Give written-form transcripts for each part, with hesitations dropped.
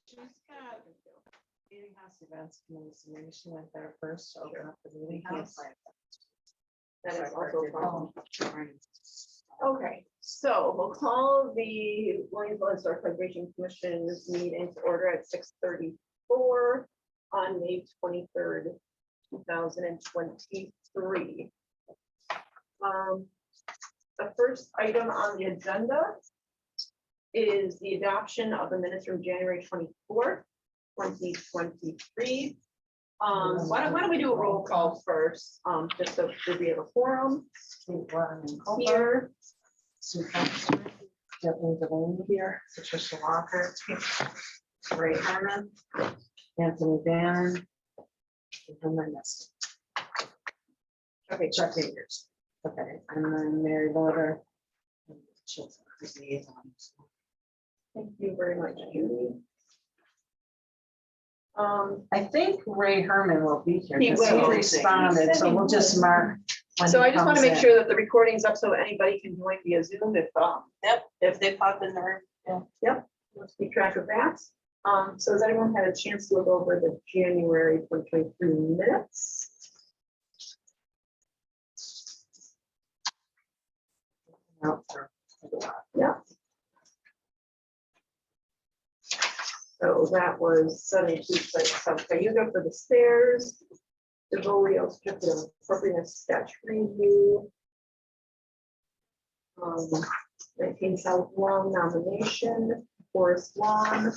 She's got meeting house events committee, so maybe she went there first to open up the meeting house. That is also a problem. Okay, so we'll call the Williamsville Historic Preservation Commission's meeting to order at 6:34 on May 23rd, 2023. The first item on the agenda is the adoption of the minutes from January 24th, 2023. Why don't we do a roll call first, just so that we have a quorum here. Kathleen Delaney here, Patricia Walker, Ray Harmon, Anthony Bannon. And then this. Okay, Chuck Fingers. Okay, and then Mary Loder. Thank you very much, Judy. I think Ray Herman will be here He because he will. responded, so we'll just mark. when So he I just want to comes make in. sure that the recording's up so anybody can join via Zoom if they pop in there. Yep, let's keep track of that. So has anyone had a chance to look over the January 2023 minutes? No. Yeah. So that was 72 South Cayuga for the stairs. The Volio certificate of appropriateness sketch review. 19 South Lawn nomination, Forest Lawn.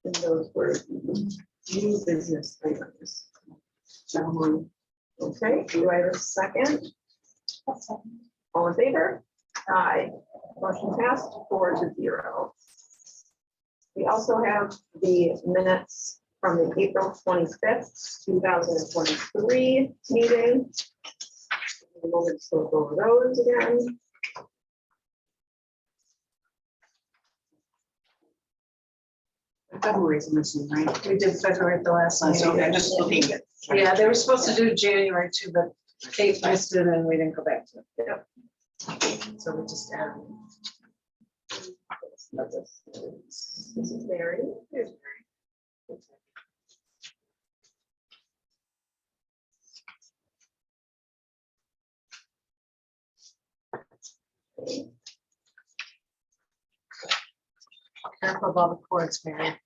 And those were new business items. Okay, do I have a second? All in favor? Aye. Motion passed 4-0. We also have the minutes from the April 25th, 2023 meeting. Let's go over those again. February's missing, right? We did February at the last So meeting. I'm just looking at. Yeah, they were supposed to do January too, but Kate missed it and we didn't go back to it. Yep. So we just added. This is Mary. Here's Mary. Careful of all the cords, Mary.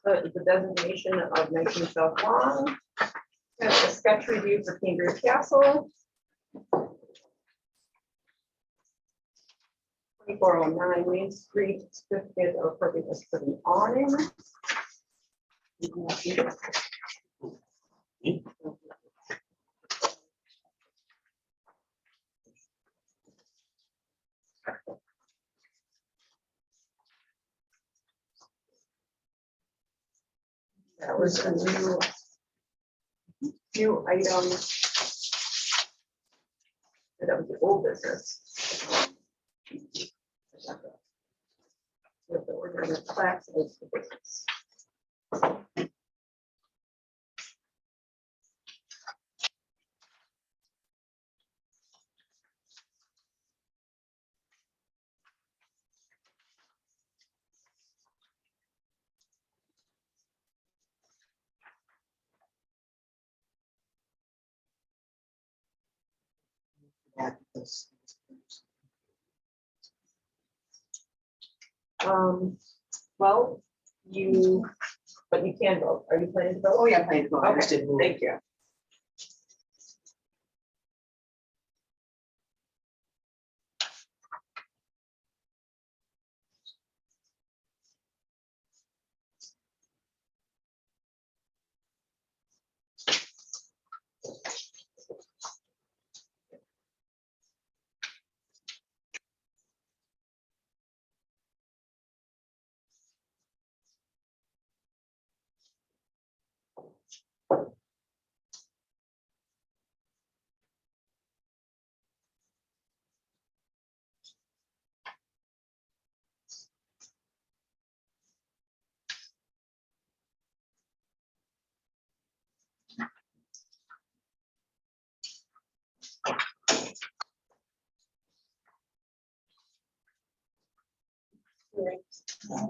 The designation of 19 South Lawn. That's a sketch review for Cambridge Castle. 2409 Main Street, certificate of appropriateness for the awning. That was a new items. That was the old business. With the order of plaques is the business. Well, but you can vote. Are you planning to vote? Oh, yeah, planning to vote. I just Okay, didn't move. thank you.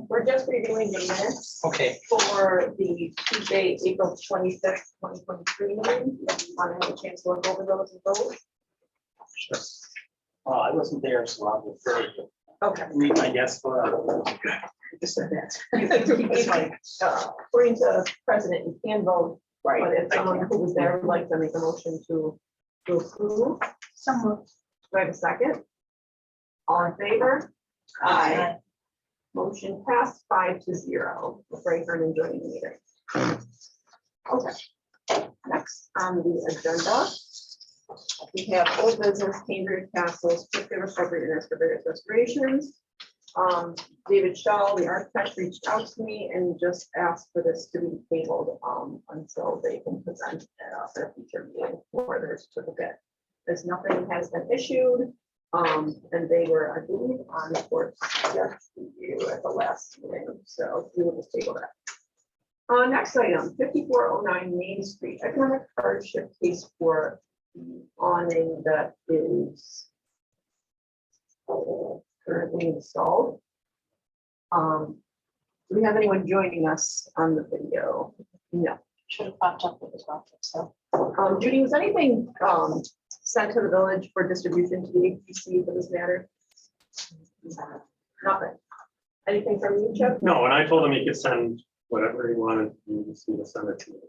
We're just reviewing the minutes Okay, for the Tuesday, April 25th, 2023 meeting. Want to have a chance to look over those and vote? sure. I wasn't there, so I'll refer to Okay. read my guess for. Just said that. According to president, you can vote, but if I someone can. who was there would like to make a motion to approve, Someone. do I have a second? All in favor? Aye. Motion passed 5-0. Ray Herman joining the meeting. Okay. Next on the agenda, we have old business, Cambridge Castles, particular appropriateness for various restorations. David Shaw, the architect, reached out to me and just asked for this to be tabled until they can present at their future meeting for their certificate. As nothing has been issued, and they were, I believe, on the court review at the last meeting, so we will just table that. Next item, 5409 Main Street, economic hardship case for the awning that is currently installed. Do we have anyone joining us on the video? No. Should have popped up with the graphics, so. Judy, was anything sent to the village for distribution to the HPC for this matter? Nothing. Anything from you, Chip? No, and I told him he could send whatever he wanted me to send it to me.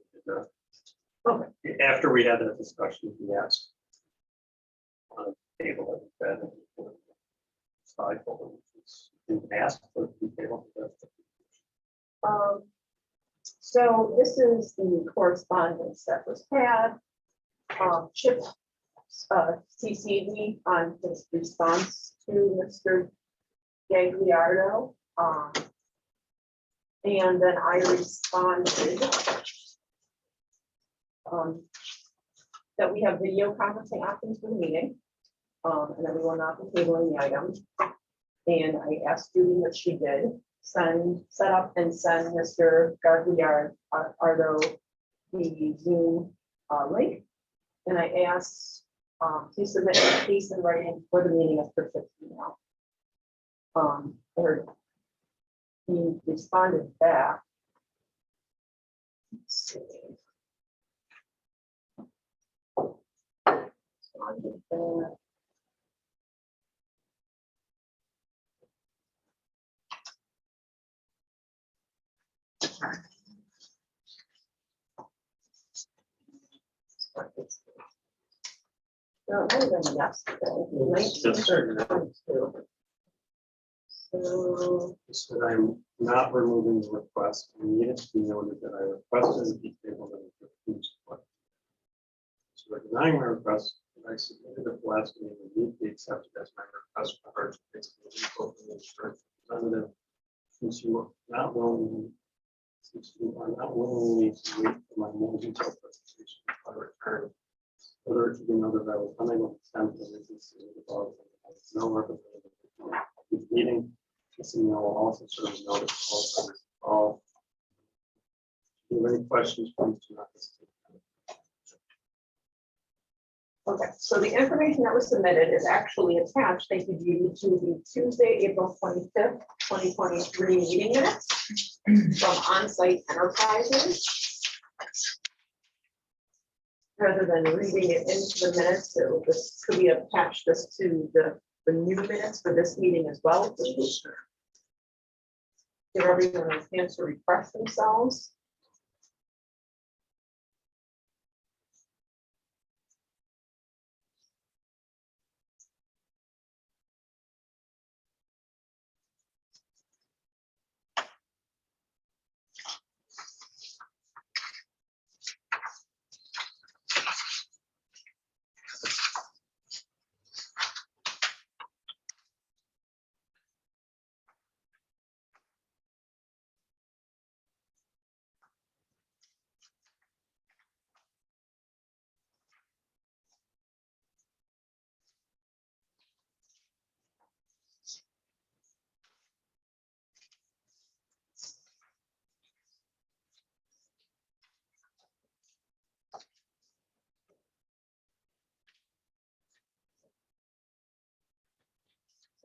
Okay. After we had that discussion, he asked. Table it, that. So I told him, he asked for the table. So this is the correspondence that was had. Chip CC'd me on his response to Mr. Gagliardo. And then I responded that we have video conferencing options for the meeting, and that we will not be tabling the item. And I asked Judy what she did, set up and send Mr. Gagliardo the Zoom link. And I asked to submit a case in writing for the meeting as per Chip's email. Or he responded back. Let's see. Responded back. No, it might have been yesterday, 1922. So, So I'm not removing the request. I need it to be noted that I requested to be tabled. So we're denying my request, that I submitted at the last meeting, and need to be accepted as my request for hardship. Representative, since you are not willing, since you are not willing to wait for my more detailed presentation by return. Whether it should be noted that I was unable to send the reasons to the above, and no representative at this meeting. This email will also serve as notice to all parties involved. If you have any questions, please do not hesitate. okay, so the information that was submitted is actually attached, thank you, Judy, to the Tuesday, April 25th, 2023 meeting minutes from On-Site Enterprises. Rather than reading it into the minutes, so this could be attached this to the new minutes for this meeting as well. Give everyone a chance to refresh themselves.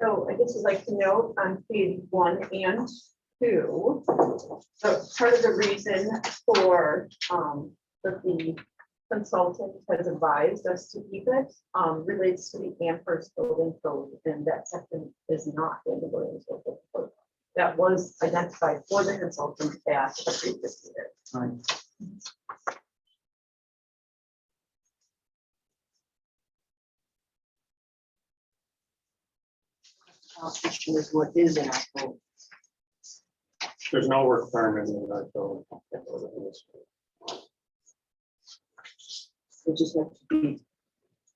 So I just would like to note on page 1 and two. So part of the reason for that the consultant has advised us to keep it relates to the Amherst building code, and that section is not in the Williamsville building code. That was identified for the consultant at a previous meeting. Question is what is in our code? There's no requirement in that bill. We just have to be,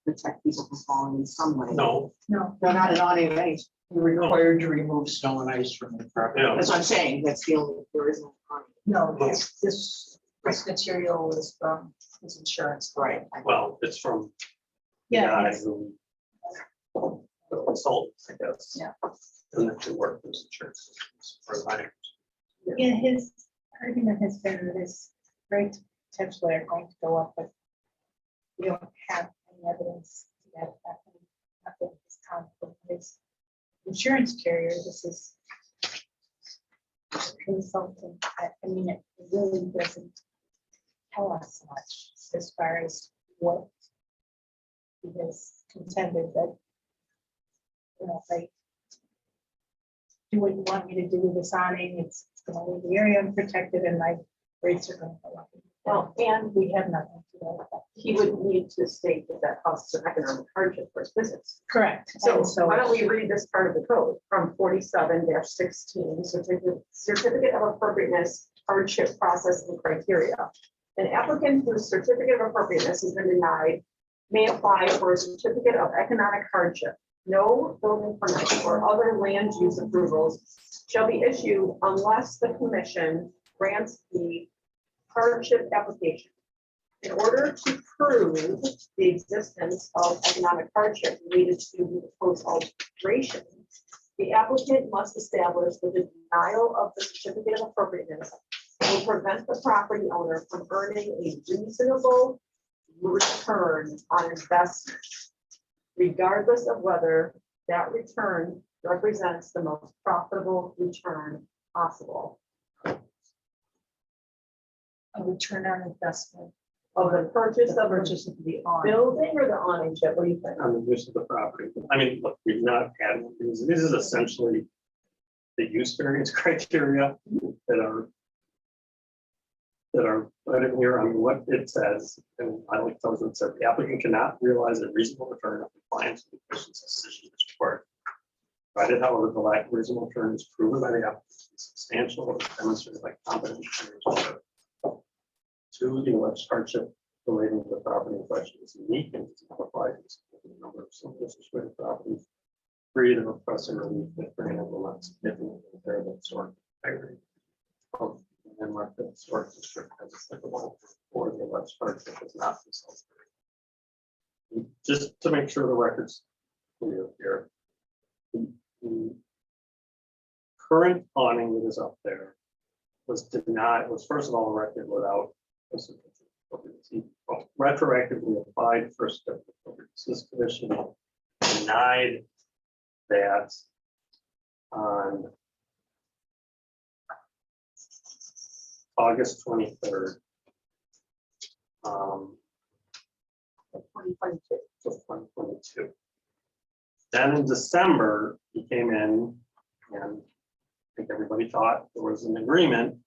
protect people from falling in some way. No, No, not an awning, right? You're required to remove snow and ice from the property. Yeah. That's what I'm saying, that's the only, there isn't. No, this material is from his insurance. Right. well, it's from the Yeah, guy it's- who, the consultant, I guess. Yeah. And then to work with the church. For the yeah, his argument has been this rates potentially are going to go up, but we don't have any evidence that nothing is conflict with his insurance carrier. This is consultant. I mean, it really doesn't tell us much as far as what he has contended that, you know, like, do what you want me to do with this awning, it's gonna leave the area unprotected and my rates are gonna go up. Well, and We have nothing to do with that. he would need to state that that causes an economic hardship for his business. Correct. So And why don't we read this part of the code from 47-16, certificate of appropriateness, hardship process and criteria. An applicant whose certificate of appropriateness has been denied may apply for a certificate of economic hardship. No building permit or other land use approvals shall be issued unless the commission grants the hardship application. In order to prove the existence of economic hardship related to the proposed alteration, the applicant must establish that the denial of the certificate of appropriateness will prevent the property owner from earning a reasonable return on investment, regardless of whether that return represents the most profitable return possible. a return on investment. Of the purchase of the Purchase of the awning. building or the awning, Chip, what do you think? On the use of the property. I mean, look, we've not had, this is essentially the use variance criteria that are right in here. I mean, what it says, and I like those that said, the applicant cannot realize a reasonable return of compliance with the commission's decision is required. Provided, however, the lack of reasonable return is proven by the applicant to be substantial or demonstrated by competent financial. Two, the alleged hardship relating to the property in question is unique and does not apply to a significant number of similar situated properties. Three, the request and relief that granted will not significantly impair the historic integrity of the landmark that the historic district has applicable, or the alleged hardship is not consulted. Just to make sure the record's clear here. The current awning that is up there was denied, was first of all erected without a certificate of appropriateness. He retroactively applied for a certificate of appropriateness. This commission denied that on August 23rd. Of 2022. Of 2022. Then in December, he came in and I think everybody thought there was an agreement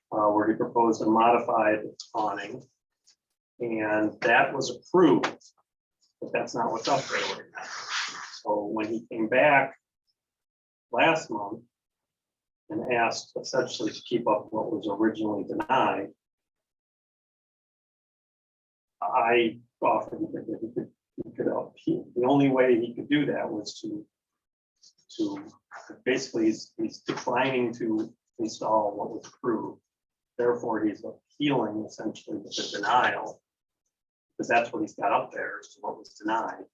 where he proposed a modified awning, and that was approved, but that's not what's up there right now. So when he came back last month and asked essentially to keep up what was originally denied, I offered that he could appeal. The only way he could do that was to basically he's declining to install what was approved. Therefore, he's appealing essentially the denial, because that's what he's got up there, is what was denied.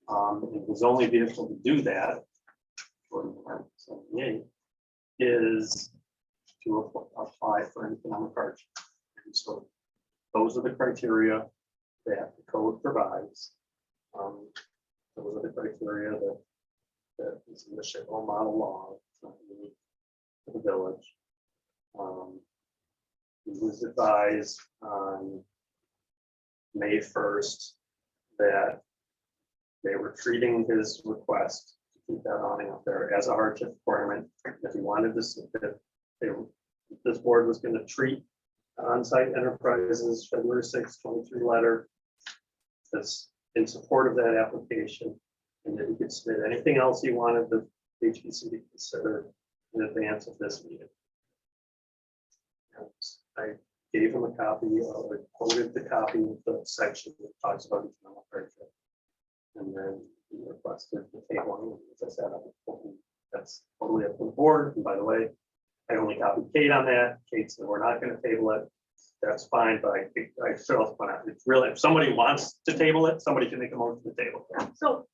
And his only vehicle to do that, according to Article 78, is to apply for an economic hardship. And so those are the criteria that the code provides. Those are the criteria that is in the Chicago model law. It's not unique to the village. He was advised on May 1st that they were treating his request to keep that awning up there as a hardship requirement. If he wanted this, if this board was going to treat on-site enterprises February 6, 23 letter that's in support of that application, and that he could submit anything else he wanted the HPC to consider in advance of this meeting. And I gave him a copy, I quoted the copy of the section that talks about economic hardship. And then he requested the tabling, as I said, that's totally up to the board. And by the way, I only copied Kate on that. Kate said we're not going to table it. That's fine, but I should also point out, it's really, if somebody wants to table it, somebody can make a motion to table. Yeah, so,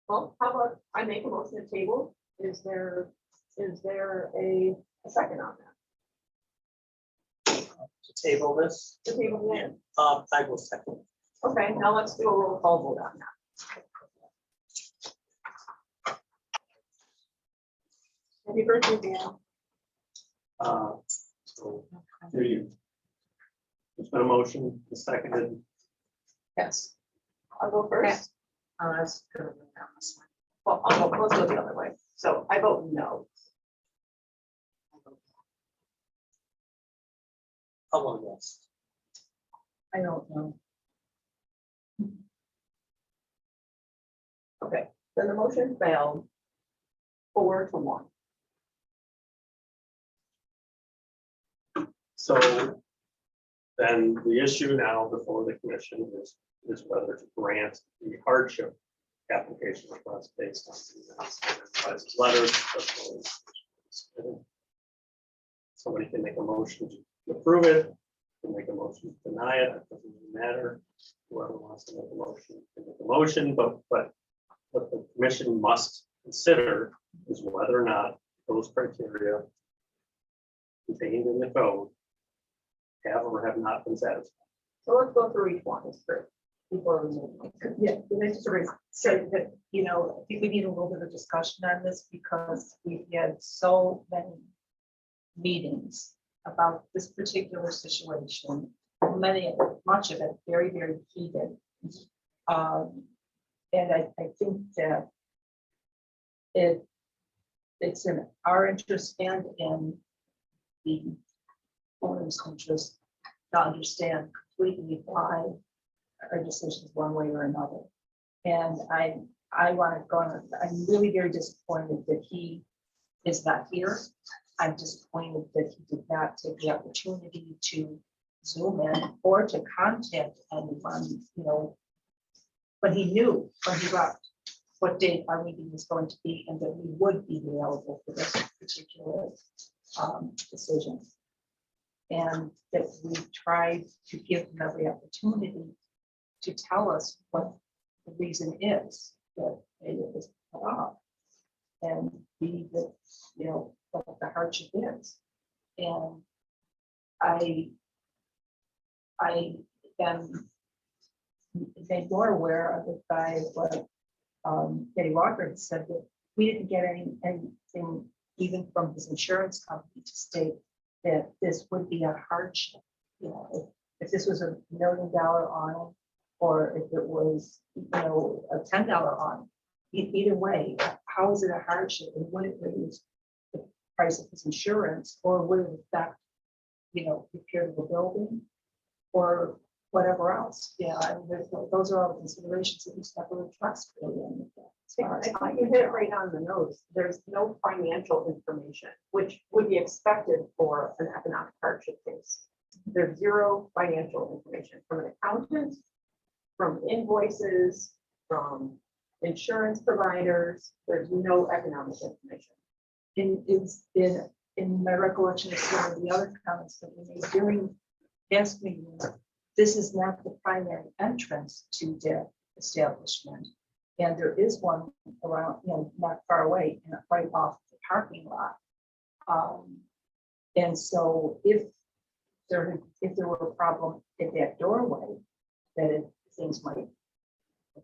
well, how about I make a motion to table? Is there a second on that? To table this, To table it? I will second. Okay, now let's do a roll call vote on that. Happy birthday, Dan. So, do you? There's been a motion, seconded. Yes. I'll go first. That's good. On this one. Well, let's go the other way. So I vote no. I'll vote yes. I don't know. Okay, then the motion failed 4-1. So then the issue now before the commission is whether to grant the hardship application request based on the letters. Somebody can make a motion to approve it, can make a motion to deny it, it doesn't really matter. Whoever wants to make a motion can make a motion, but what the commission must consider is whether or not those criteria contained in the code have or have not been satisfied. So let's go through each one. It's great. Before we move on. Yeah, the next story said that, you know, I think we need a little bit of discussion on this because we've had so many meetings about this particular situation. Much of it very, very heated. And I think that it's in our interest and in the owner's interest to understand completely why our decisions one way or another. And I want to go on, I'm really very disappointed that he is not here. I'm disappointed that he did not take the opportunity to Zoom in or to contact anyone, you know, when he knew when he left what date our meeting was going to be and that we would be available for this particular decision. And that we tried to give him every opportunity to tell us what the reason is that it was put off. And be that, you know, what the hardship is. And I am made more aware of it by what Eddie Walker had said, that we didn't get anything even from his insurance company to state that this would be a hardship. You know, if this was $1 million on, or if it was, you know, a $10 on, either way, how is it a hardship, and would it raise the price of his insurance, or would it affect, you know, repair of the building, or whatever else? Yeah, I mean, those are all the considerations that we have to trust really in. I think you hit it right on the nose. There's no financial information, which would be expected for an economic hardship case. There's zero financial information from an accountant, from invoices, from insurance providers. There's no economic information. In my recollection of some of the other comments that we made during past meetings, this is not the primary entrance to the establishment. And there is one around, you know, not far away, and right off the parking lot. And so if there were a problem at that doorway, that things might be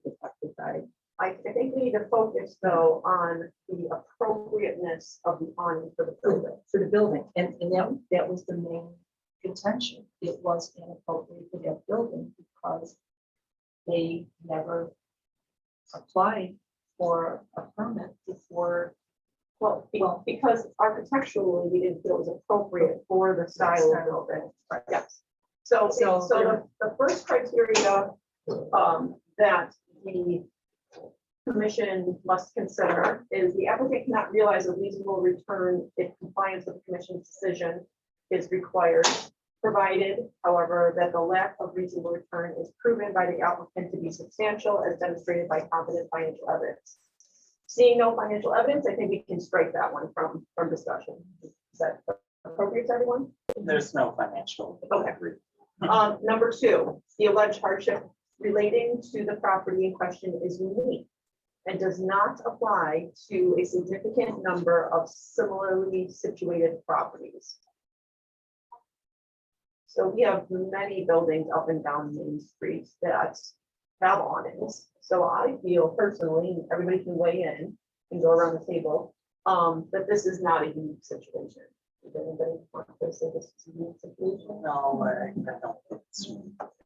affected by. I think we need me to focus though on the appropriateness of the awning for the building. For the building, and that was the main contention. It was inappropriate for that building because they never applied for a permit before. Because architecturally, we didn't feel it was appropriate for the style of building. Yes. So the first criteria that the commission must consider is the applicant cannot realize a reasonable return if compliance with the commission's decision is required, provided, however, that the lack of reasonable return is proven by the applicant to be substantial as demonstrated by competent financial evidence. Seeing no financial evidence, I think we can strike that one from discussion. Is that appropriate to everyone? There's no financial. Okay. Number two, the alleged hardship relating to the property in question is unique and does not apply to a significant number of similarly situated properties. So we have many buildings up and down Main Street that have awnings. So I feel personally, everybody can weigh in and go around the table, that this is not a unique situation. Does anybody want to say this is a unique situation? No, I don't think it's.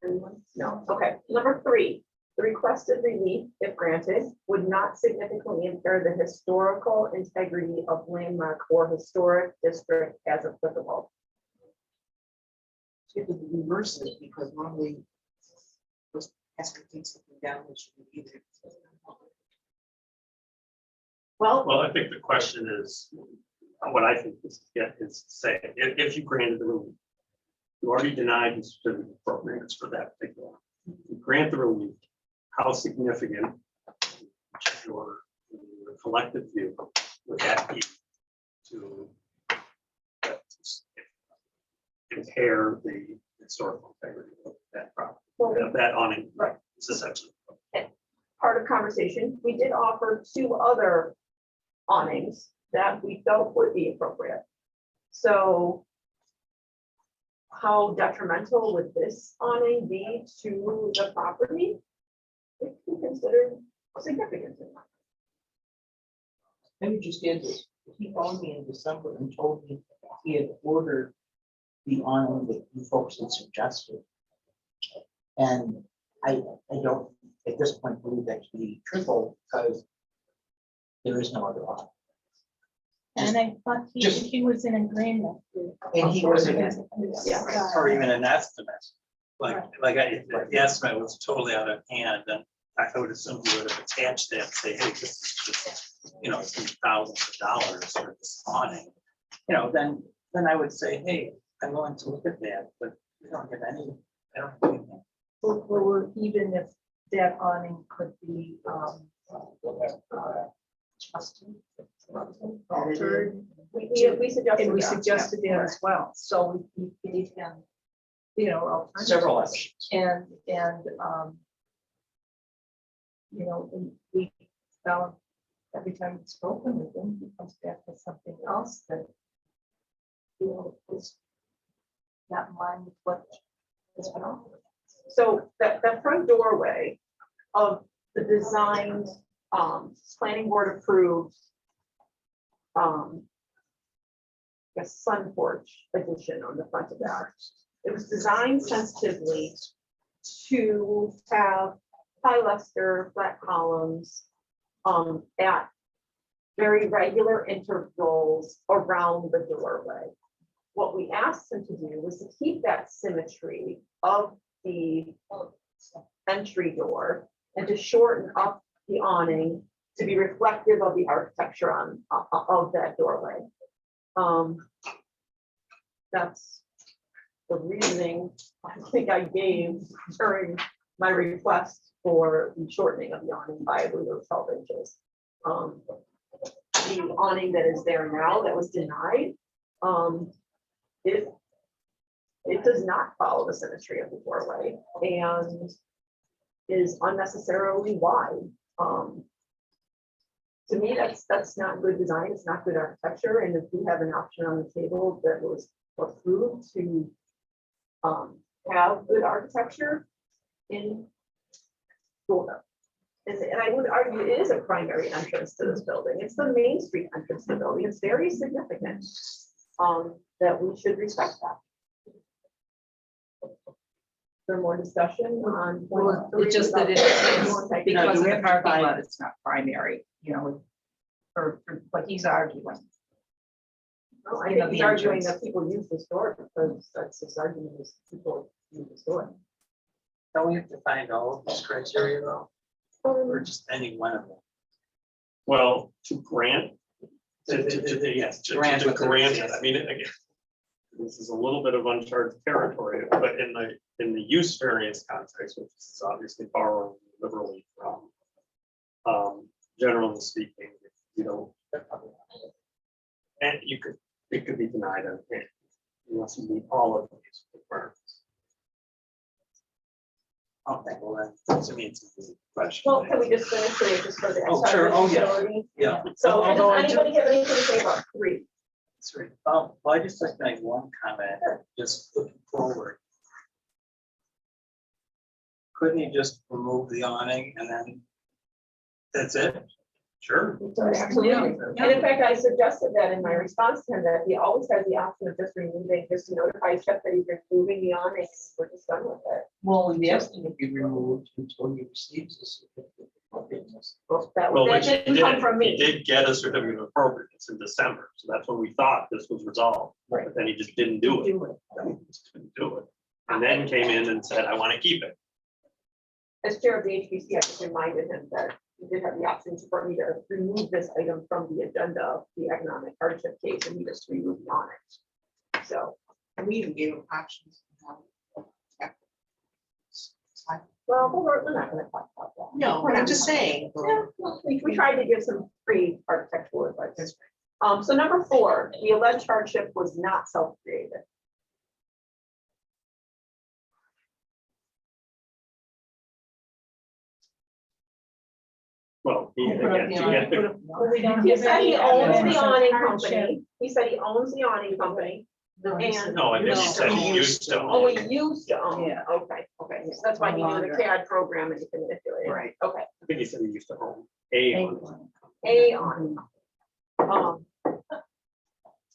Anyone? No. Okay. Number three, the requested relief, if granted, would not significantly impair the historical integrity of landmark or historic district as applicable. It would be reverse it because normally those asking things something down, which would be either. Well, Well, I think the question is, what I think is say, if you granted the relief, you already denied the certificate of appropriateness for that particular one. You grant the relief, how significant your collective view would that be to impair the historical integrity of that property, of that awning? Right. It's essentially. part of conversation, we did offer 2 other awnings that we felt would be appropriate. So how detrimental would this awning be to the property? It can be considered significant. Let me just add this. He called me in December and told me he had ordered the awning that you folks had suggested. And I don't, at this point, believe that to be truthful because there is no other awning. And I thought he was in agreement. And he was in, Yeah. Or even an estimate, the estimate was totally out of hand, and I would assume you would have attached that and say, hey, this is just, some thousands of dollars for this awning. Then I would say, hey, I'm willing to look at that, but we don't have any, I don't have anything. Or even if that awning could be altered. We suggested And we that, suggested yeah. that as well, so we gave him, alternatives. several options. And, we found every time we've spoken with him, he comes back with something else that, is not in line with what has been offered. So that front doorway of the designed, planning board approved, a sun porch addition on the front of that. It was designed sensitively to have high luster, flat columns, at very regular intervals around the doorway. What we asked him to do was to keep that symmetry of the entry door and to shorten up the awning to be reflective of the architecture of that doorway. That's the reasoning I think I gave during my request for the shortening of the awning by, I believe, 12 inches. The awning that is there now that was denied, it does not follow the symmetry of the doorway and is unnecessarily wide. To me, that's not good design. It's not good architecture. And if we have an option on the table that was approved to have good architecture in Florida, And I would argue it is a primary entrance to this building. It's the Main Street entrance to the building. It's very significant. That we should respect that. For more discussion on. Well, it's just that it's because of the parking lot, it's not primary, you know, for what he's arguing. No, I think he's arguing that people use the store because that's his argument is people use the store. Don't we have to find all of these criteria though, or just any one of them? Well, to grant, Yes. to grant it, I mean, again, this is a little bit of uncharted territory, but in the use variance context, which is obviously borrowing liberally from, generally speaking, you know, and it could be denied unless you meet all of these requirements. Okay, well, that to me, it's a good question. Well, can we just finish it just for the. Oh, sure. Oh, yeah. utility? Yeah. So Although I does do- anybody have anything to say about 3? Sorry. Well, I just like to make one comment, just looking forward. Couldn't you just remove the awning and then that's it? Sure. Absolutely. And in fact, I suggested that in my response to him, that he always has the option of just removing, just to notify Chip that he's removing the awning, and we're just done with it. Well, the estimate would be removed until he receives the certificate of appropriateness. That Well, that which he didn't come from did, he me. did get a certificate of appropriateness in December, so that's when we thought this was resolved. Right. But then he just didn't do it. Do it. He just couldn't do it. And then came in and said, I want to keep it. As chair of the HPC, I just reminded him that he did have the option for me to remove this item from the agenda of the economic hardship case, and he just removed the awning. So, And we even gave him options. well, we're not gonna talk about that. No, We're I'm not. just saying. Yeah, well, we tried to give some free architectural advice. So number 4, the alleged hardship was not self-created. Well, he, Put up again, the he awning, had to- put up the Well, we awning. don't He give said he any owns evidence the of awning hardship. company. He said he owns the awning company. And. no, I think he said he used to Oh, own. he used to own, Yeah. okay, so that's why he No knew the longer. CAD program and he can manipulate it. Right. Okay, I think he said he used to own a awning. a awning.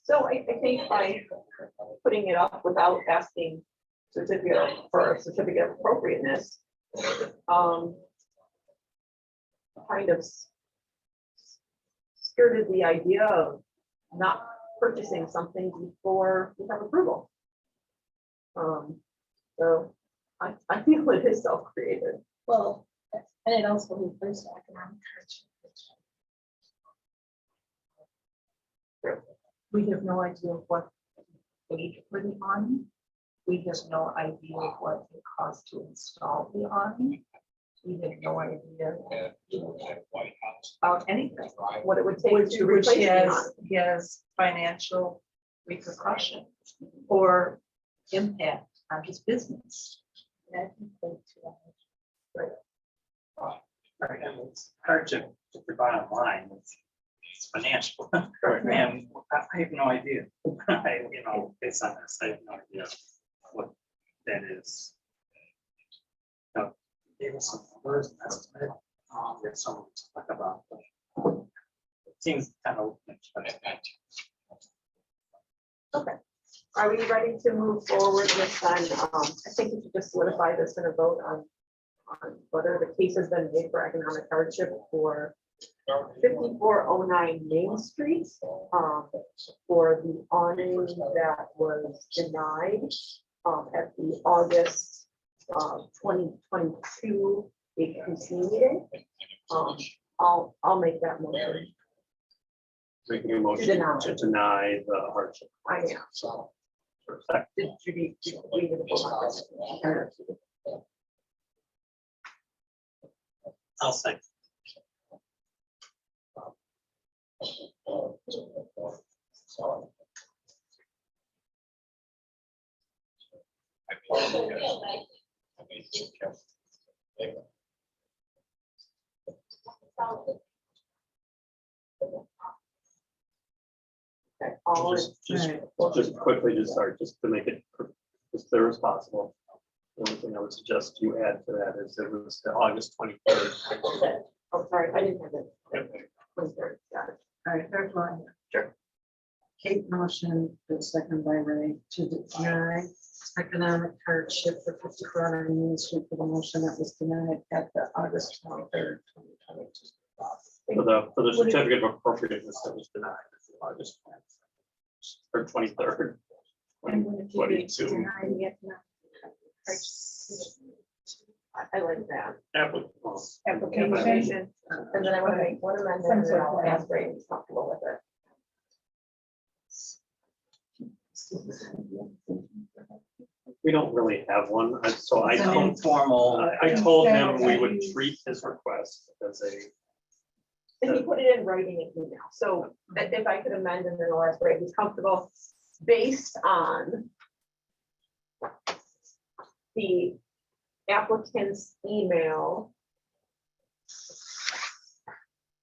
So I think by putting it up without asking for a certificate of appropriateness, kind of skirted the idea of not purchasing something before we have approval. So I feel it is self-created. Well, and it also refers to economic hardship. We have no idea what paid for the awning. We have no idea what it costs to install the awning. We have no idea about anything. What it would take Which to replace the awning. has financial repercussions or impact on his business. And I think they too. It's hardship to the bottom line, it's financial. And I have no idea, based on this, I have no idea what that is. Now, gave us some numbers, and estimate, there's some to talk about. But it seems kind of. Okay. Are we ready to move forward with then, I think we should just solidify this in a vote on whether the case has been made for economic hardship for 5409 Main Street, for the awning that was denied, at the August, 2022 HPC meeting. I'll make that motion. Making a motion to deny the hardship. I am. So, for a second. Did you read it before? I'll say. Okay, all in- Just quickly, just to make it as clear as possible. The only thing I would suggest you add to that is it was the August 23rd. Oh, sorry, I didn't have it. 23rd, got it. All right, third line. Sure. Kate motion, the second by Ray, to deny economic hardship for 54 on Union Street for the motion that was denied at the August 23rd, 2022. For the certificate of appropriateness that was denied, it's the August 23rd, or 23rd. And when if you 22. deny the economic I like that. Application. Application, and then I want to make one amendment, and then I'll ask Ray if he's comfortable with it. We don't really have one, so It's an informal. I told him we would treat his request as a, And he put it in writing in email, so if I could amend and then I'll ask Ray if he's comfortable, based on the applicant's email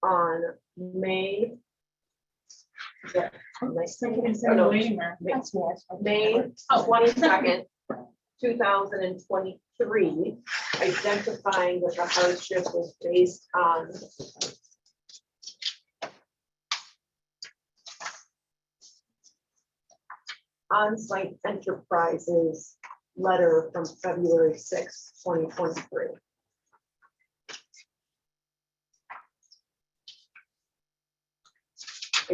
on May. May 22nd, 2023, identifying that the hardship was based on-site enterprises letter from February 6th, 2023.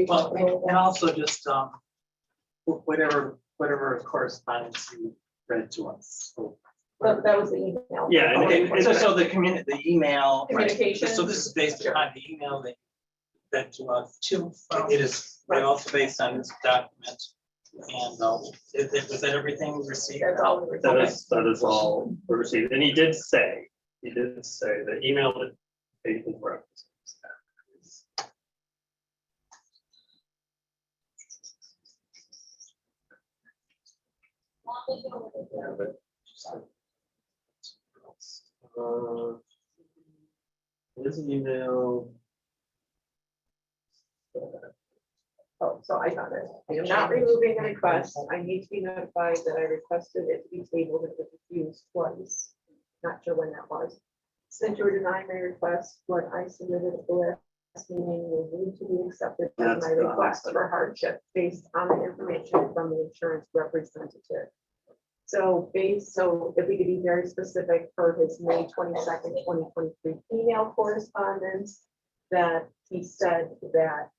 Well, and also just, whatever correspondence you read to us. So, That was the email. Yeah, and okay, so the the email. right, Communication. So this is based upon the email that to us. from. It is also based on this document. And was that everything we received? That's all we received. that is all we received, and he did say the email that Nathan referenced. His email. Oh, so I got it. I am not removing the request. I need to be notified that I requested it to be tabled if it was used twice. Not sure when that was. Since you were denying my request, what I submitted at the last meeting will need to be accepted as That's my the- request for hardship based on the information from the insurance representative. So if we could be very specific for his May 22nd, 2023 email correspondence, that he said that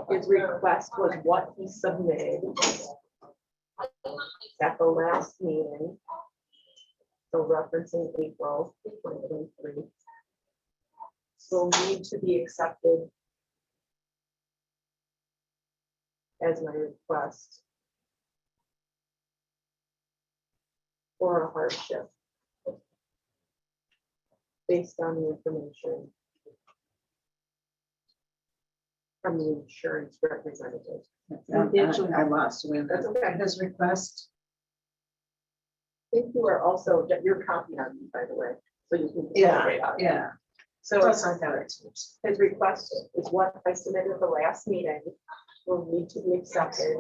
his request was what he submitted at the last meeting. So referencing April 2023. Will need to be accepted as my request for a hardship based on the information from the insurance representative. I lost you. That's okay. His request. I think you are also, you're copying on me, by the way, so you can. Yeah. So Plus I got it. his request is what I submitted at the last meeting, will need to be accepted,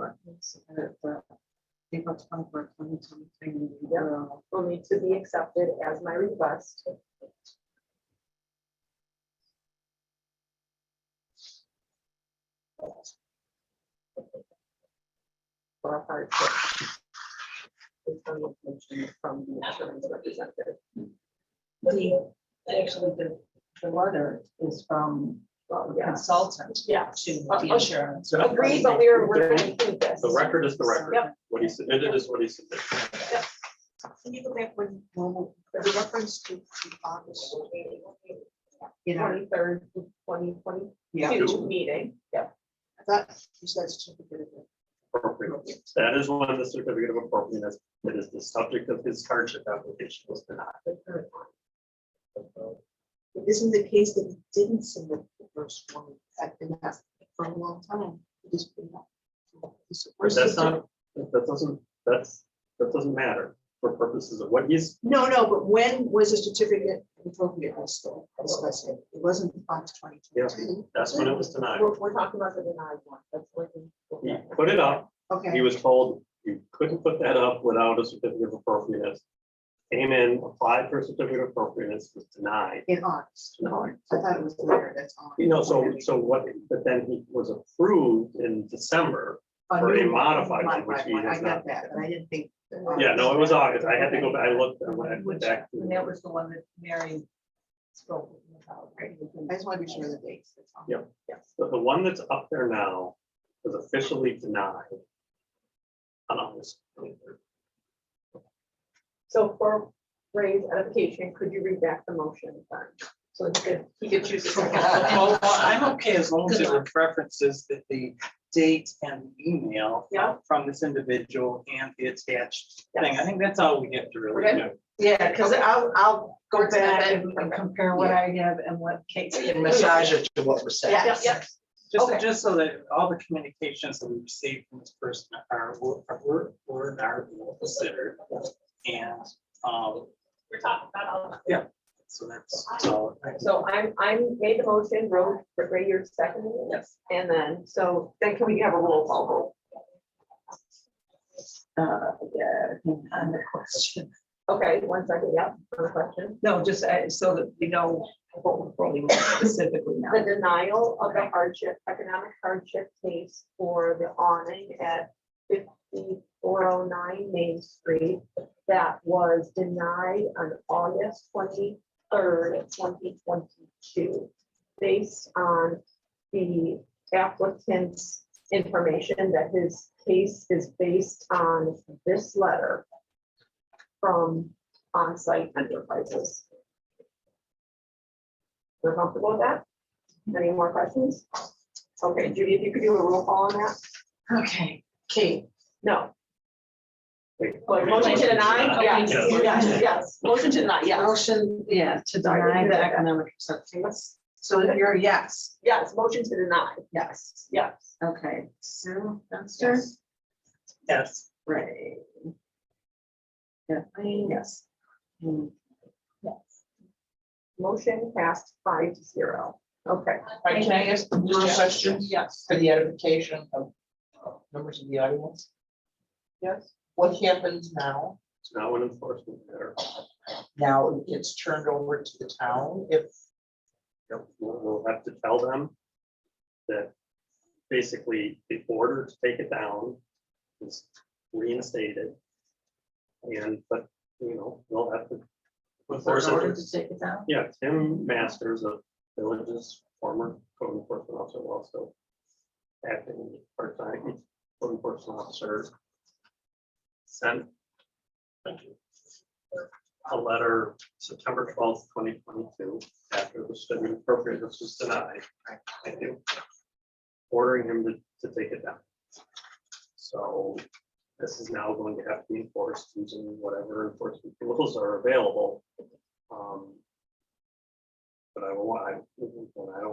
April 24th, 2023. Yeah. will need to be accepted as my request. For a hardship. Based on the information from the insurance representative. Actually, the letter is from Well, the yeah, consultant yeah, to the insurance. agreed, but we're going to include this. The record is the record. Yep. What he submitted is what he submitted. Can you go back when, the reference to August? You know, 23rd, 2022 yeah, meeting, yep. I thought you said certificate of Appropriateness. That is one of the certificate of appropriateness. That is the subject of his hardship application was denied. The current one. Isn't the case that he didn't submit the first one? I've been asked for a long time. He just put it up. But that's not, that doesn't matter for purposes of what he's, No, but when was a certificate of appropriateness? That's what I said. It wasn't August 2022. that's when it was denied. We're talking about the denied one, that's what. He put it up, he Okay, was told you couldn't put that up without a certificate of appropriateness. Came in, applied for a certificate of appropriateness, was denied. In August. No. I thought it was later, that's all. You know, so what, but then he was approved in December. for a new one, modified one, which he I has got not. that, but I didn't think. Yeah, no, it was August. I had to go back, I looked, I went Which, back. and that was the one that Mary spoke with me about, right? I just want to be sure of the dates. That's all. Yep. But the one that's up there now was officially denied on August 23rd. So for Ray's edification, could you read back the motion then? So he could choose. Well, I'm okay as long as it references that the date and email Yeah. from this individual and the attached thing. I think that's all we have to really Okay. do. Yeah, because I'll go Words back amendment. and compare what I have and what Kate. And massage it to what was said. Yeah, yeah. Okay. Just so that all the communications that we received from this person are well considered. And, We're talking about all. yeah, so that's all. So I'm made the motion, Ray, you're seconding it? Yes. And then, so then can we have a roll call vote? Yeah, on the question. Okay, 1 second, yeah, on the question. No, just so that we know what we're voting on specifically now. The denial of the hardship, economic hardship case for the awning at 5409 Main Street that was denied on August 23rd, 2022, based on the applicant's information that his case is based on this letter from On-Site Enterprises. We're comfortable with that? Any more questions? Okay, Judy, if you could do a roll call on that? Okay, Kate. No. Wait, Well, motion to deny? Yes, Yes. yes, motion to deny, yes. Motion, yeah, to deny the economic acceptance. So you're a yes, Yes, motion to deny, yes. yes. Okay, Sue, Dunster, Yes. Ray. Kathleen, yes. Hmm, Motion passed 5-0. Okay. Right, can I ask just a question Yes. for the edification of members of the audience? Yes. What happens now? It's now an enforcement matter. Now it gets turned over to the town if, Yep, we'll have to tell them that basically the order to take it down is reinstated. And, but, you know, we'll have to. enforce it. order to take it down? Yeah, Tim Masters of Village's former code enforcement officer, will also acting part-time code enforcement officer, sent a letter September 12th, 2022, after the study appropriateness was denied. Thank you. Ordering him to take it down. So this is now going to have to be enforced using whatever enforcement tools are available. But I don't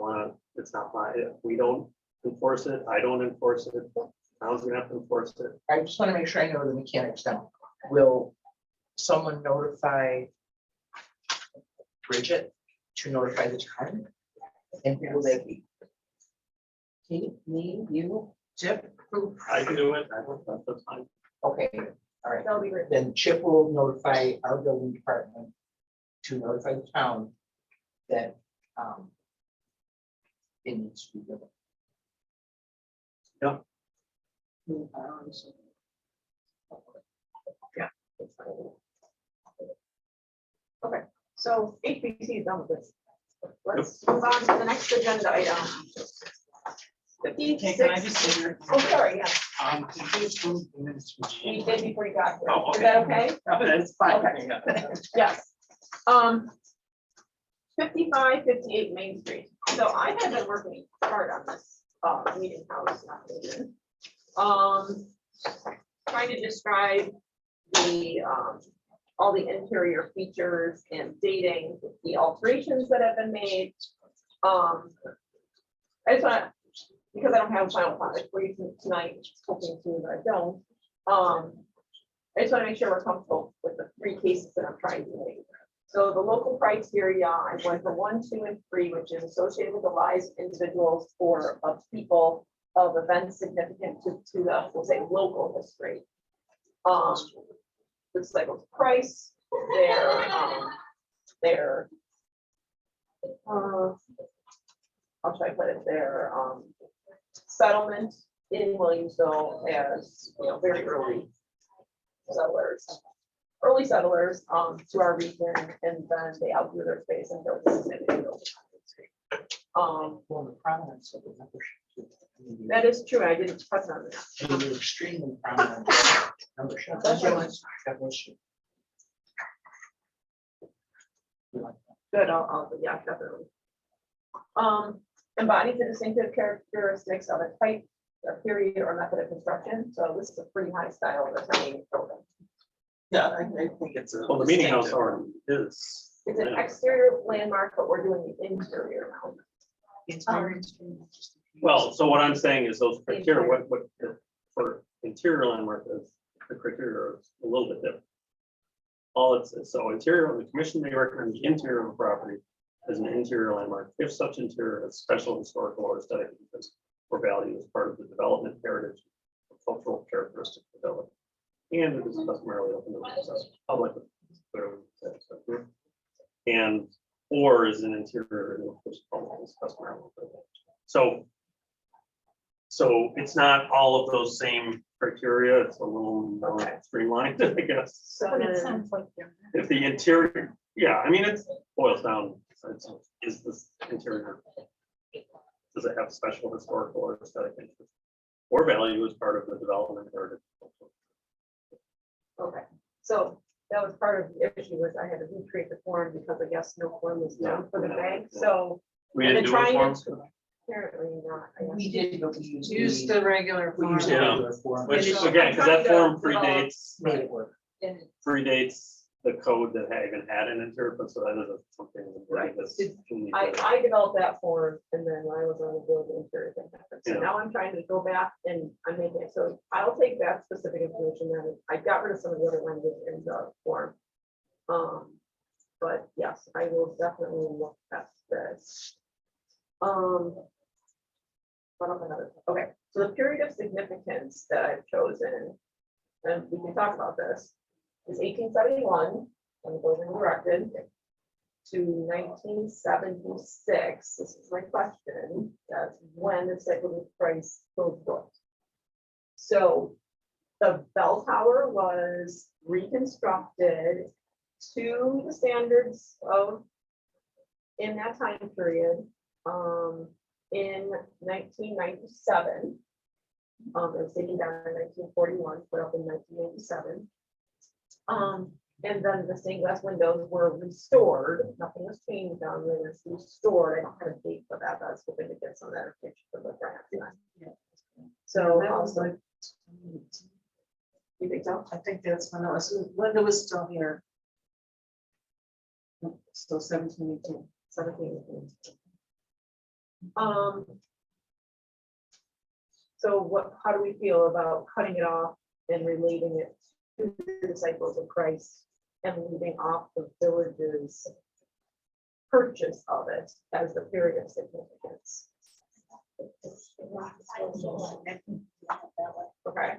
want, it's not my, if we don't enforce it, I don't enforce it, town's gonna have to enforce it. I just want to make sure I know the mechanics now. Will someone notify Bridget to notify the town? And who will they be? Kate, me, you, Chip, who? I can do it, I don't, that's fine. Okay, all right. That'll be great. Then Chip will notify our building department to notify the town that it needs to be given. Okay, so HPC is done with this. Let's move on to the next agenda item. Okay, can I 56. just say here? Oh, sorry, yeah, Did you approve the minutes from we January? did before you got here. Oh, Is okay. that okay? Oh, that's fine. Okay. Yeah. Yes. 5558 Main Street. So I have been working hard on this meeting house application. Trying to describe the all the interior features and dating the alterations that have been made. I just want to, because I don't have a final product for you tonight, hoping to, but I don't. I just want to make sure we're comfortable with the 3 cases that I'm trying to make. So the local criteria, I went for 1, 2, and 3, which is associated with the lives of individuals or of people of events significant to the, we'll say, local history. recycled price, their, I'll try to put it, their, settlement in Williamsville as, you know, very early settlers, to our region, and then they outgrew their space and built this significant building. Well, the prominence of the membership. too. I mean, That is true, I didn't touch on that. They were extremely prominent membership. That's right. That was- We like that. Good, yeah, definitely. Embodies the distinctive characteristics of a type, a period, or method of construction, so this is a pretty high style returning building. Yeah, I think it's a. Well, the meeting house distinctive- already is. It's an exterior landmark, but we're doing the interior now. Well, so what I'm saying is those criteria, what, for interior landmark is, the criteria is a little bit different. All it says, so interior, the commission may recommend the interior of the property as an interior landmark, if such interior has special historical or aesthetic interest or value as part of the development heritage or cultural characteristic of the building. And it is customarily open to the public. Clearly said so. And or is an interior which is customarily open. So it's not all of those same criteria, it's a little more streamlined, I guess. So But it then, sounds like they're. If the interior, yeah, I mean, it boils down, is this interior, does it have special historical or aesthetic interest or value as part of the development heritage? okay, so that was part of the issue was I had to recreate the form because I guess no form was done for the bank, so We I've didn't been do a trying form to- for that. apparently not. I guess. We did, but we used. Use the regular We used form. the Yeah. regular form. Which, And again, because that form I'm trying to predates, Made it work. And predates the code that even had an interpret, so that is something. Right. that's unique. I developed that form and then when I was on the board, the interior thing happened. So Yeah. now I'm trying to go back and I'm making it, so I'll take that specific information that I got rid of some of the other language in the form. But yes, I will definitely look at this. What am I gonna- Okay, so the period of significance that I've chosen, and we can talk about this, is 1871, when the building was erected, to 1976. This is my question. That's when the cyclical price was built. So the bell tower was reconstructed to the standards of in that time period, in 1997. It was taken down in 1941, put up in 1997. And then the stained glass windows were restored. Nothing was changed on them. It was restored. I don't have a date for that. But I was hoping to get some of that picture for the grant. So that was like, you think so? I think that's when it was, Linda was still here. So 17, 18. 17. So how do we feel about cutting it off and relating it to the disciples of Christ and leaving off the village's purchase of it as the period of significance? Okay,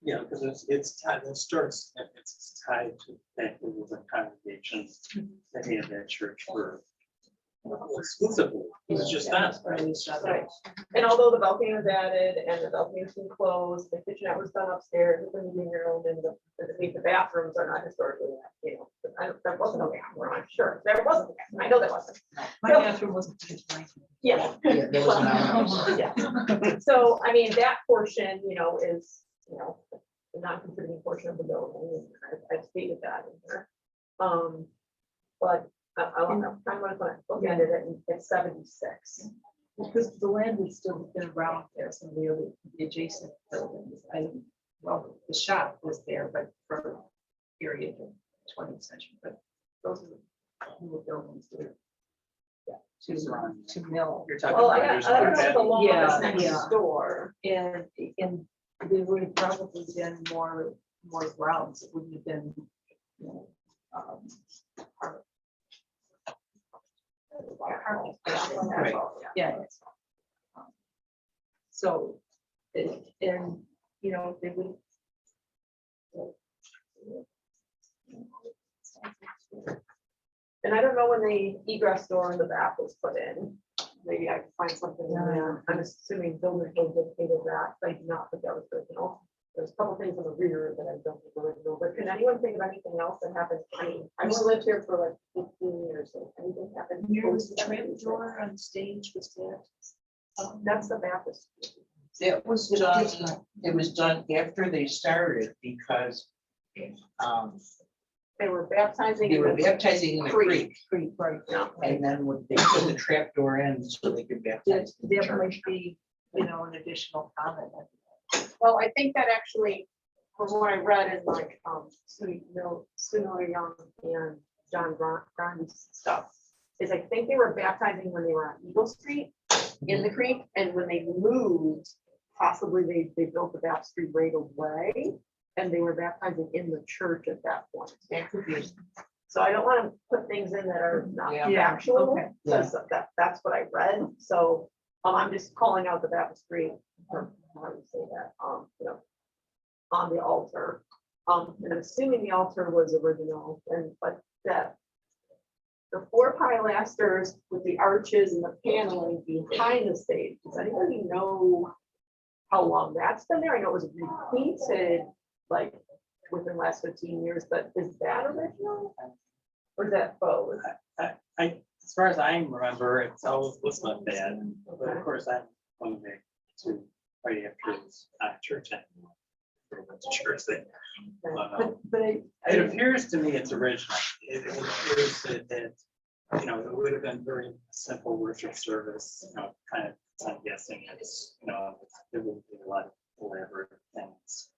Yeah, because it's tied, it starts, it's tied to that there was a congregation that had that church for exclusively, it was just that, right? right. And although the balcony was added and the balcony was been closed, the kitchenette was done upstairs with the meeting room and the bathrooms are not historically, you know, that wasn't a bathroom, I'm sure. There wasn't, I know there wasn't. My So- bathroom wasn't. Yeah. Yeah, there was an Yeah. So, I mean, that portion, you know, is, you know, the non-contributing portion of the building, I've stated that in here. But I'm gonna look at it at 76. Because the land would still have been around there, some of the other, the adjacent buildings. Well, the shop was there, but for a period of 20th century, but those are the newer buildings there. Yeah, to mill. You're talking Well, about I there's got, I another got the bed. lawn Yeah, that's next yeah. door. And there would have probably been more grounds. It wouldn't have been, you know, part of- Right. Yeah. So, and, you know, they would And I don't know when the egress door in the back was put in. Maybe I can find something in there. I'm assuming building code dictated that. I do not think that was original. There's a couple things on the rear that I don't think were original, but can anyone think of anything else that happened? I mean, I've only lived here for like 15 years, so anything happened? Near the post- trap door on stage was that. That's the Baptist. That was done, it was done after they started because They were baptizing. they were in the baptizing in the creek. creek. Right. Yeah. And then when they put the trap door in so they could baptize. in the There church. might be, an additional comment. Well, I think that actually, from what I read in like, Sue Miller Young and John Grundy's stuff, is I think they were baptizing when they were on Eagle Street in the creek, and when they moved, possibly they built the baptistry right away, and they were baptizing in the church at that point. That could be, So I don't want to put things in that are not Yeah. factual, Okay. because that's what I read. So I'm just calling out the baptistry, or how do you say that, on the altar. And I'm assuming the altar was original, but that the 4 pilasters with the arches and the paneling behind the stage, does anybody know how long that's been there? I know it was repainted like within the last 15 years, but is that original? Or is that faux? As far as I remember, it's always was not bad, but of course I'm going back to right after this church. I went to church then. But It appears to me it's original. It appears that, it would have been very simple worship service, kind of, I'm guessing it's, there would be a lot of elaborate things.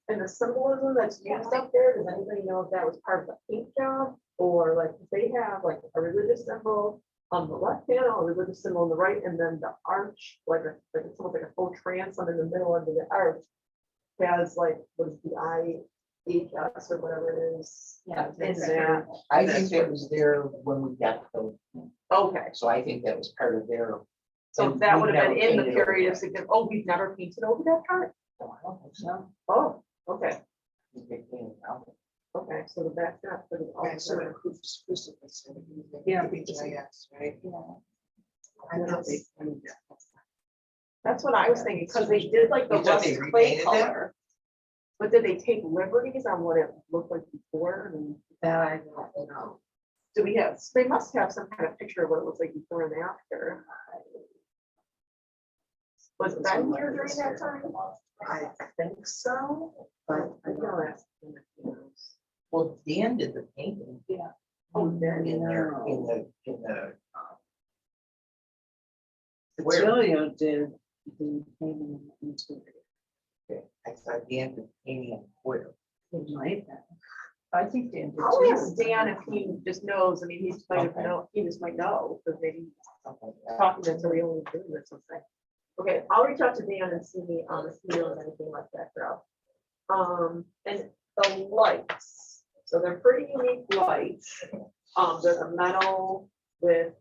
And the symbolism that's used up there, does anybody know if that was part of the paint job? Or like, if they have like a religious symbol on the left panel, a religious symbol on the right, and then the arch, it's almost like a full transom in the middle under the arch, has like, what is the IHS or whatever it is. Yeah, In that's that. I think that was there when we got the, Okay, so I think that was part of their. so and that we would have been never in the painted over period of that. significance. Oh, we've never painted over that part? No, I don't think so. Oh, okay, We could paint it out. okay, so the back not for the altar. Yeah, Right? I don't know. That's what I was thinking, because they did like the You thought rust they clay repainted that? color. But did they take liberties on what it looked like before? And That I don't know. do we have, they must have some kind of picture of what it looks like before and after. Was that here during that time? I think so, but I No, don't. that's- Well, Dan did the painting. Yeah. Oh, In there, in the. Where? Julio did the painting into it. I thought Dan did painting on where. It might have. I think Dan. did I'll too. ask Dan if he just knows. I mean, he just might have Okay. know, he just might know, because maybe Something like that. talking to somebody only doing or something. Okay, I'll reach out to Dan and see if he knows anything like that, girl. And the lights, so they're pretty unique lights. There's a metal with,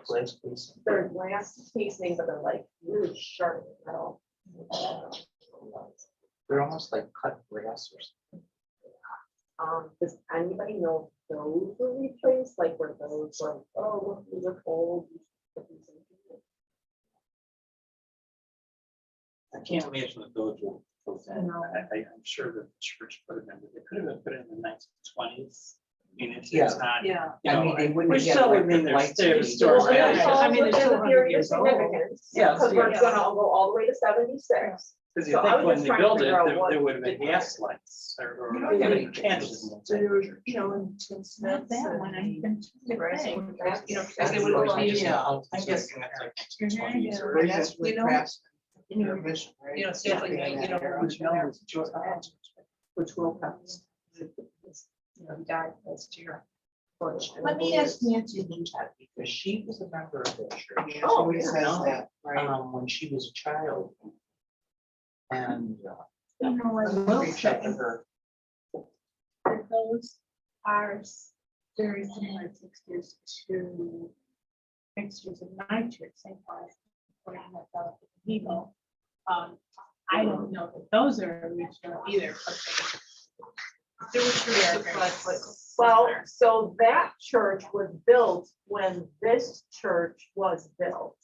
Glass piece. they're glass casing, but they're like really sharp metal. They're almost like cut grass or something. Does anybody know if those were replaced, like were those like, oh, look, these are old. I can't imagine the village will. No. I'm sure the church put it in, they could have been put in the 1920s. I mean, it's Yeah. not, Yeah. you I know, mean, they wouldn't which have still had would mean electric they're lights. still Well, historic it values. falls I mean, it's within still the period 100 of years old. significance, Yeah, because so we're you're- gonna all go all the way to 76. Because you So I think was when just they trying to built it, figure out there what would have been it gas lights or. You don't have any candles. There, and Tim Smith. that one, I think. Right. Right. You know, That's they would what have I used, Yeah. I guess that's like 20s or. Or that's, you know, You know, it's definitely, which will come. He died last year. Let me ask Nancy Lutat, because she was a member of the church. Oh, She yeah. says that, right? When she was a child. And. You know, I I will reached out say to her. that those are very similar textures to textures in my church, St. Paul's. When I met up with people, I don't know that those are original either, but There was church Yeah, supplies, like. Well, so that church was built when this church was built.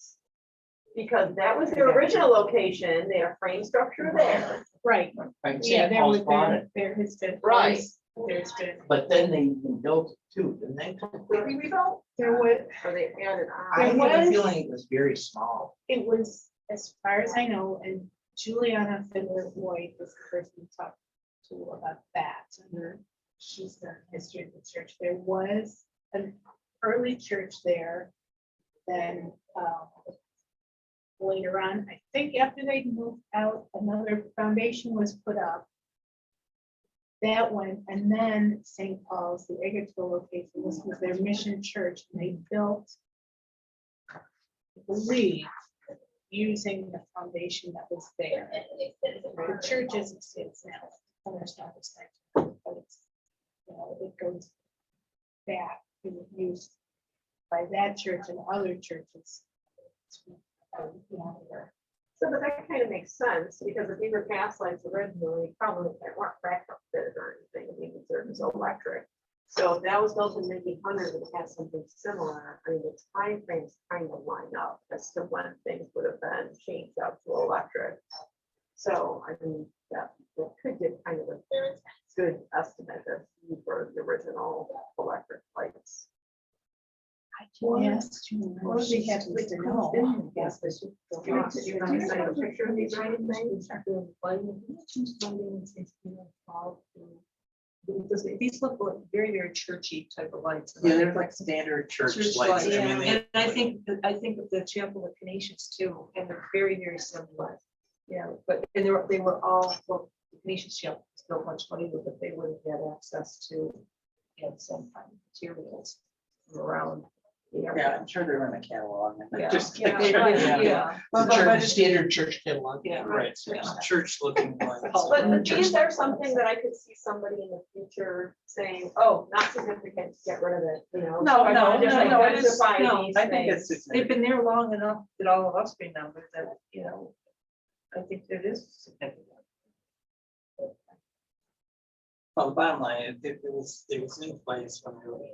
Because that was their original location, they have frame structure there. Right, Right, yeah, St. there Paul's was, bought it, there has been. Right. There's been, but then they rebuilt it too, didn't they? Completely rebuilt, there was, or they added I on. There have a was- feeling it was very small. it was, as far as I know, and Juliana Fiddler Boyd was the person to talk to about that. And she's the history of the church. There was an early church there. Then later on, I think after they moved out, another foundation was put up. That one, and then St. Paul's, the Eggertville location, this was their mission church, and they built, I believe, using the foundation that was there. The church is, it's now, cornerstone is like, but it's, you know, it goes back, it was used by that church and other churches. Longer. So but that kind of makes sense, because if these were gas lights originally, probably they weren't backup fitted or anything, I mean, there was electric. So if that was built in 1900 and it has something similar, I mean, the time frames kind of line up as to when things would have been changed out to electric. So I mean, that could give kind of a good estimate of for the original electric lights. I can ask you, what do they have to know? Yes, this is. Do you want to send a picture of these or anything? These look like very, very churchy type of lights. Yeah, they're like standard church lights. I mean, And I think of the chapel of Canisius too, and they're very, very similar. Yeah, but, and they were all, well, the Canisius chapel was built much later, but they would have had access to, you know, some kind of materials from around. the area. Yeah, I'm sure they're in the catalog. Yeah, Just yeah, picture, yeah, yeah. yeah. The standard church catalog. Yeah. Right, church looking lights. But these are something that I could see somebody in the future saying, oh, not significant, get rid of it, you know? No, So I no, wanna just no, it is- identify no, these I think things. it's. They've been there long enough that all of us remember that, you know, I think it is significant. Well, the bottom line, it was in place when we were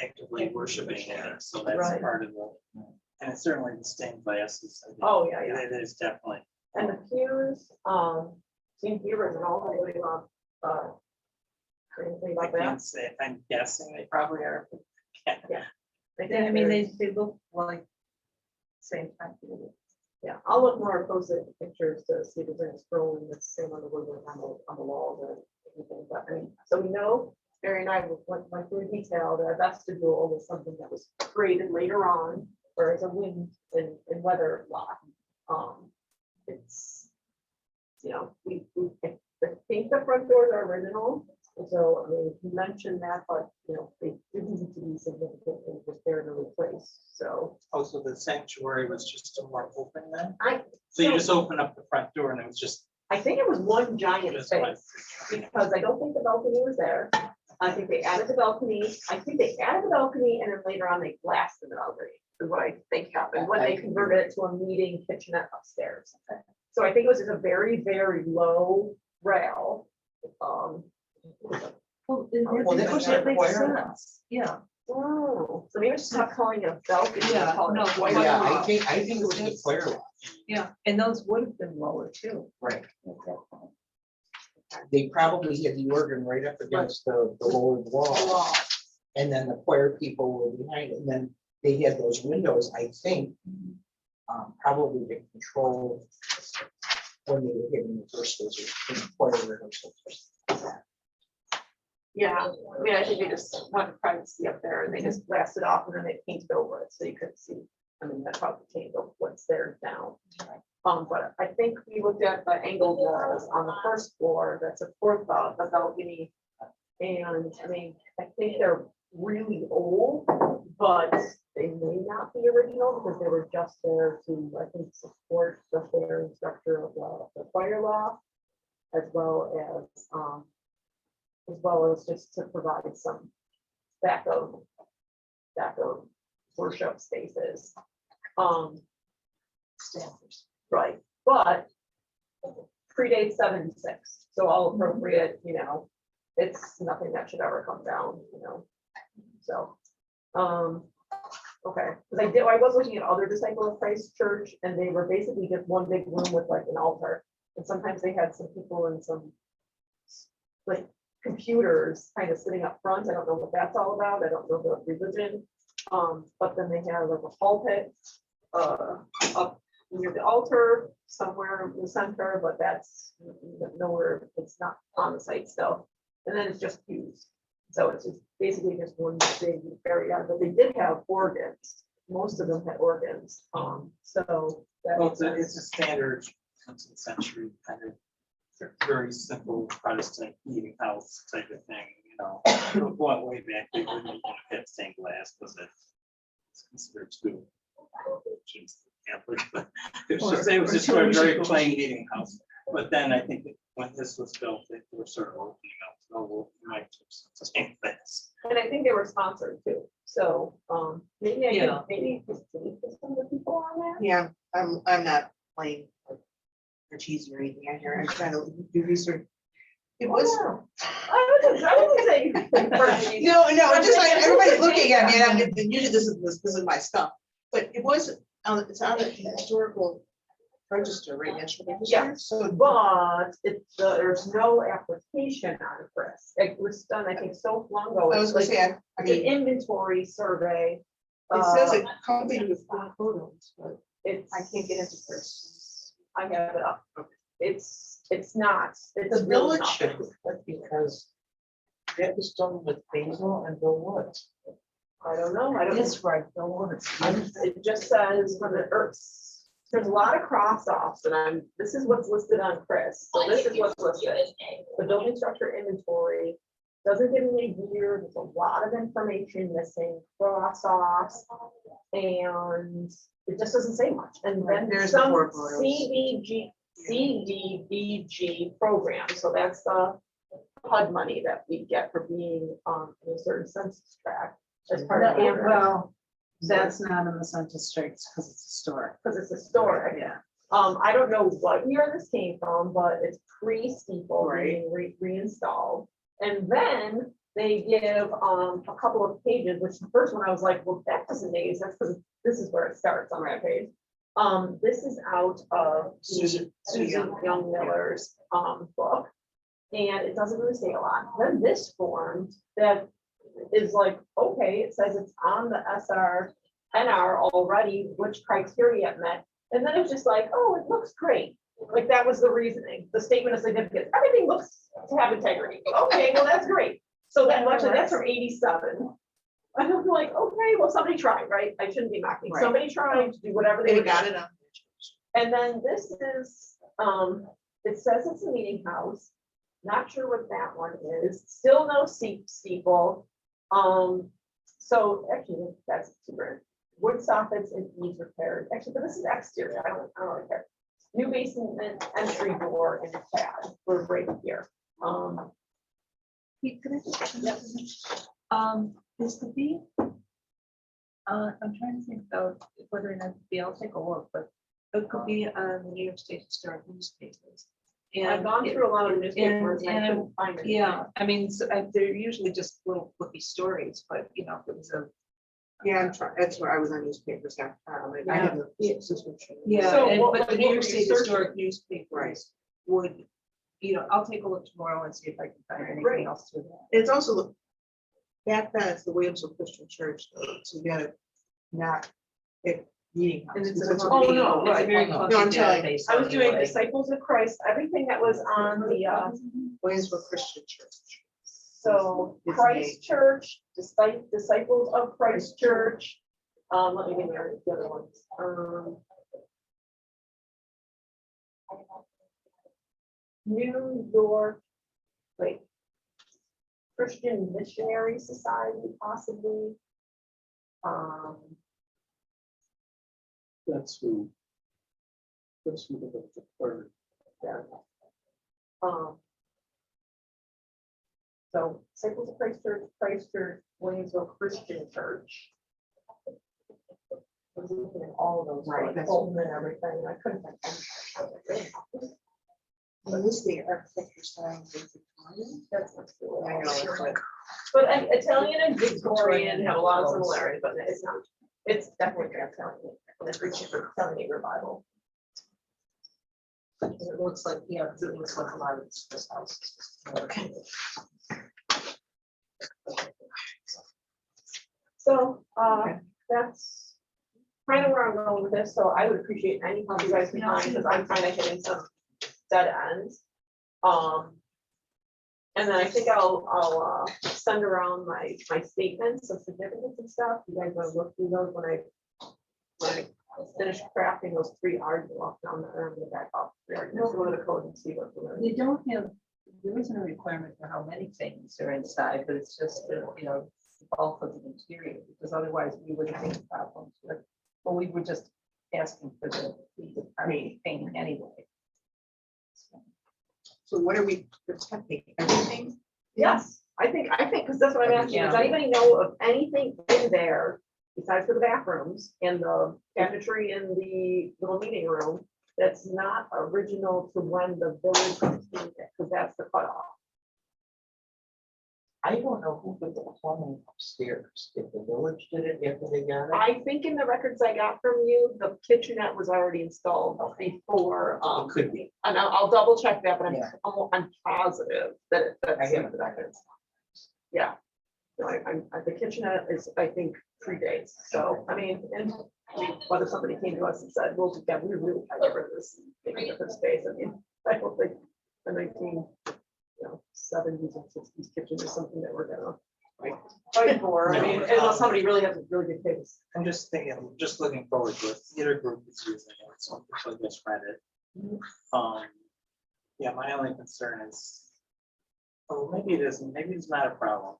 actively worshiping there, so that's Right. part of the, and it's certainly the stained glasses. I think. Oh, yeah, yeah. It is definitely. And the pews, seem to be original, I really love, anything I like that. can't say, I'm guessing they probably are. I I think mean, there's- they look like same time period. Yeah, I'll look more closely at the pictures to see if there's any scrolling that's same on the woodwork on the walls or anything, but I mean, so we know, Barry and I went through detail, the vestibule was something that was created later on, whereas a wind and weather lock. It's, you know, I think the front doors are original, and so, I mean, you mentioned that, but, you know, they didn't need to be significantly repaired or replaced, so. Also, the sanctuary was just more open then, I, so you just open up the front door and it was just. I think it was one giant Just one. space, because I don't think the balcony was there. I think they added the balcony, and then later on they blasted the balcony, is what I think happened, when they converted it to a meeting kitchenette upstairs. So I think it was just a very, very low rail. Well, Well, that was that their makes choir. sense. Yeah, Oh, so maybe I should stop calling it a balcony. Yeah, call it a no, choir Yeah, I loft. think it was the choir loft. yeah, and those would have been lower too. Right. at that point. They probably had the organ right up against the lower wall. And then the choir people were behind it, and then they had those windows, I think, probably to control when they were hitting the first choir rehearsals. Yeah, I mean, I think they just wanted privacy up there, and they just blasted off, and then they painted over it, so you couldn't see. I mean, that probably changed what's there now. But I think we looked at the angled walls on the first floor that support the balcony. And I mean, I think they're really old, but they may not be original because they were just there to, I think, support the fairing structure of the choir loft, as well as just to provide some backup worship spaces. Right, but predates 76, so all appropriate, you know, it's nothing that should ever come down, you know, so. Okay, because I was looking at other Disciple of Christ church, and they were basically just one big room with like an altar, and sometimes they had some people and some like computers kind of sitting up front. I don't know what that's all about. I don't know the religion. But then they have like a pulpit up near the altar somewhere in the center, but that's nowhere, it's not on the site still. And then it's just pews. So it's just basically just one big area, but they did have organs. Most of them had organs. So that Well, makes it's a sense. standard 20th century kind of very simple Protestant meeting house type of thing, you know. Going way back, they wouldn't even have stained glass because it's considered too. Catholic, but it was just a very plain meeting house. But then I think that when this was built, they were sort of opening up, so we'll might do some stained glass. And I think they were sponsored too. So maybe I Yeah. could, maybe some of the people on there. Yeah, I'm not playing like or cheesy or anything I hear. I'm trying to do research. It was. I wasn't saying. No, just like everybody's looking at me, and I'm usually this is my stuff, but it was, it's on the historical register, right, National Register? Yeah. So, But there's no application on Chris. It was done, I think, so long ago. I was gonna It's say, I like an mean, inventory survey. it says it accompanied with photos, but It's. I can't get into Chris. I have it up. It's not. It's The really village should, not. because that was done with Basil and Bill Woods. I don't know. I don't. It's right, Bill Woods. It just says from the earths, there's a lot of cross offs, and this is what's listed on Chris. So this is what's listed. The building structure inventory doesn't give me a year. There's a lot of information missing, cross offs, and it just doesn't say much. And then There's the some four photos. CDBG program. So that's the HUD money that we get for being in a certain census tract as part of. Well, that's not in the census tracts because it's historic. Because it's historic. Yeah. I don't know what year this came from, but it's pre-steeple Right. being reinstalled. And then they give a couple of pages, which the first one I was like, well, that doesn't make any sense because this is where it starts on that page. This is out of Susan Young Miller's book. And it doesn't really say a lot. Then this form that is like, okay, it says it's on the SRNR already, which criteria it met. And then it's just like, oh, it looks great. Like that was the reasoning, the statement of significance. Everything looks to have integrity. Okay, well, that's great. So that much, and that's from 87. And I'm like, okay, well, somebody tried, right? I shouldn't be mocking. Right. Somebody tried to do whatever they They were got doing. it on. And then this is, it says it's a meeting house. Not sure what that one is. Still no steeple. So actually, that's super. Wood soffits and eaves repaired. Actually, but this is exterior. I don't really care. New basement entry door and pad. We're right here. Pete, could I just- is the B? I'm trying to think about whether or not the B, I'll take a look, but it could be on the New York State Historic newspapers. I've gone through a lot of newspapers and I and- couldn't find it. Yeah, I mean, they're usually just little flippy stories, but you know, if it was a. Yeah, I'm trying, that's where I was on newspapers, yeah. I have a subscription. Yeah, So and, what- but the what New were York you State searching? Historic newspapers would, you know, I'll take a look tomorrow and see if I can find Great. anything else to that. It's also, back then, it's the Williamsville Christian Church, so you gotta not pick meeting house. And it's because a Oh, funky- no, it's a right. very No, funky I'm telling you. database I was doing anyway. Disciples of Christ, everything that was on the, Williamsville Christian Church. so It's Christ Church, Disciples of Christ Church. Let me give you the other ones. New York, wait. Christian Missionary Society, possibly. That's who. That's who the third. Yeah. So Disciples of Christ Church, Williamsville Christian Church. I was looking at all of those, Right, like that's- Holton and everything, and I couldn't find them. Use the architecture style of Victorian. That's what's cool. I know, it's like- But Italian and Victorian have a lot of similarities, but it's not, it's definitely Italian. And it's rich for Italian revival. It looks like, yeah, it looks like a lot of this house. So, that's kind of where I'm going with this, so I would appreciate any help you guys can find, because I'm kind of hitting some dead ends. And then I think I'll send around my statements of significance and stuff. You guys want to look through those when I finish crafting those 3 arguments off down the arm and the back off. 3 arguments, go to the code and see what we're. You don't have, there isn't a requirement for how many things are inside, but it's just, the the bulk of the interior, because otherwise we would have problems with, but we were just asking for the painting anyway. So what are we protecting? Everything? Yes, I think, because that's what I'm asking, does anybody know of anything in there besides for the bathrooms and the cabinetry in the little meeting room that's not original to when the village was doing it, because that's the cutoff. I don't know who put the plumbing upstairs, if the village did it after they got it. I think in the records I got from you, the kitchenette was already installed before, It could be. and I'll double check that, but Yeah. I'm positive that I that's in haven't the records. Yeah. No, the kitchenette is, I think, predates, so, I mean, and whether somebody came to us and said, well, yeah, we really got to get rid of this, make a different space, I mean, I don't think the 70s and 60s kitchen is something that we're gonna fight for, I mean, unless somebody really has a really good taste. I'm just thinking, I'm just looking forward to it. Theater group is using it, so I just read it. Yeah, my only concern is, oh, maybe it isn't, maybe it's not a problem.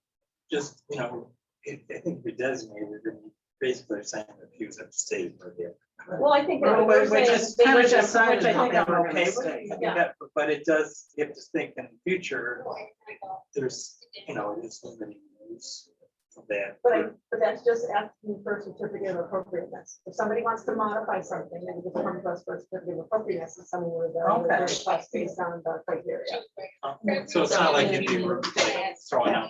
Just, I think we designated, and basically saying the pews have to stay for the. Well, I think. that Well, we're which saying is they kind of would just, have- which I think I'm we're gonna okay with. stay. I think Yeah. that- But it does, you have to think in the future, there's, it's limiting use of that. But that's just asking for a certificate of appropriateness. If somebody wants to modify something, then just come to us for a certificate of appropriateness, and someone would Okay. request based on the criteria. So it's not like if you were like, throwing out.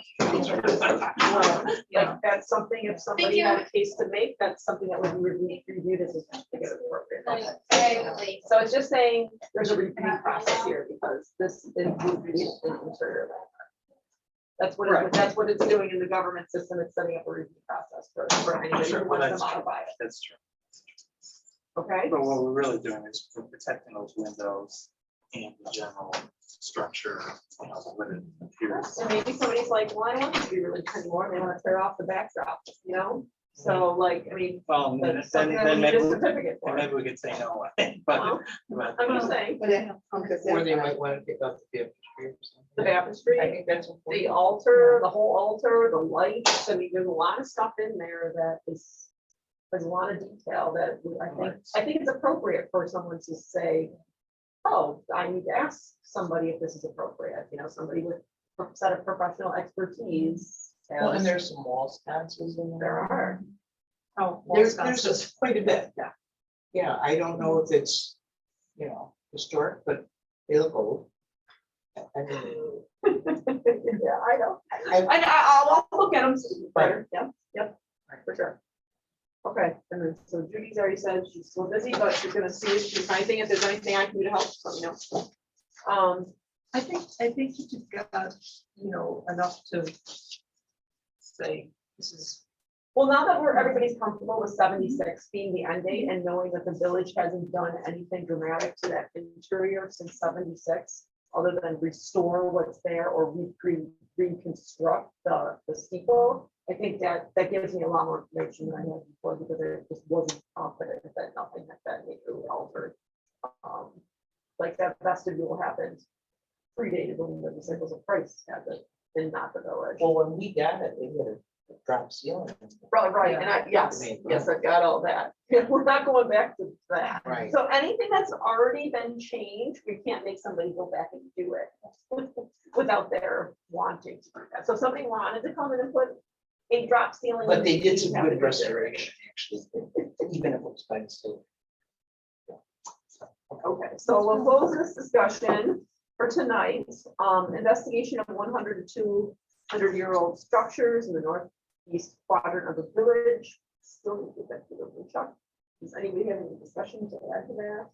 Like, that's something, if somebody had a case to make, that's something that would be reviewed as a certificate of appropriateness. So it's just saying, there's a review process here, because this is review in interior. That's what, that's what it's doing in the government system, it's setting up a review process for anybody who wants to modify it, That's true. okay? But what we're really doing is we're protecting those windows and the general structure, what it appears. And maybe somebody's like, well, I don't want it to be religious anymore, they want to tear off the backdrop, So like, I mean, Well, then, that's something that we need maybe, a certificate for. maybe we could say no, but. Well, but- I'm just saying, Or they might want to pick up the baptistry or the something. baptistry, I think that's. the altar, the whole altar, the lights, I mean, there's a lot of stuff in there that is, there's a lot of detail that I think it's appropriate for someone to say, oh, I need to ask somebody if this is appropriate, somebody with a set of professional expertise. Well, and there's some wall sconces in There are. Oh, There's just quite a bit. Yeah. Yeah, I don't know if it's, historic, but they look old. I mean, Yeah, I know. I- I'll look at them. Better, yep, for sure. Okay, and then, so Judy's already said she's so busy, but she's gonna see if she's finding, if there's anything I can do to help, just let me know. I think you've got, enough to say, this is. Well, now that everybody's comfortable with 76 being the end date and knowing that the village hasn't done anything dramatic to that interior since 76, other than restore what's there or reconstruct the steeple, I think that gives me a lot more information than I had before, because I just wasn't confident that nothing like that major was altered. Like that vestibule happened predated when the disciples of Christ had it, and not the village. Well, when we got it, they had a drop ceiling. Right, and yes, I've got all that. We're not going back to that. Right. So anything that's already been changed, we can't make somebody go back and do it without their wanting to do that. So if somebody wanted to come in and put a drop ceiling. But they did some have to good do it. restoration, actually, even if it was by mistake. Okay, so we'll close this discussion. for tonight, investigation of 100 to 200-year-old structures in the northeast quadrant of the village. Still need to get that to the Chuck. Does anybody have any discussion to add to that?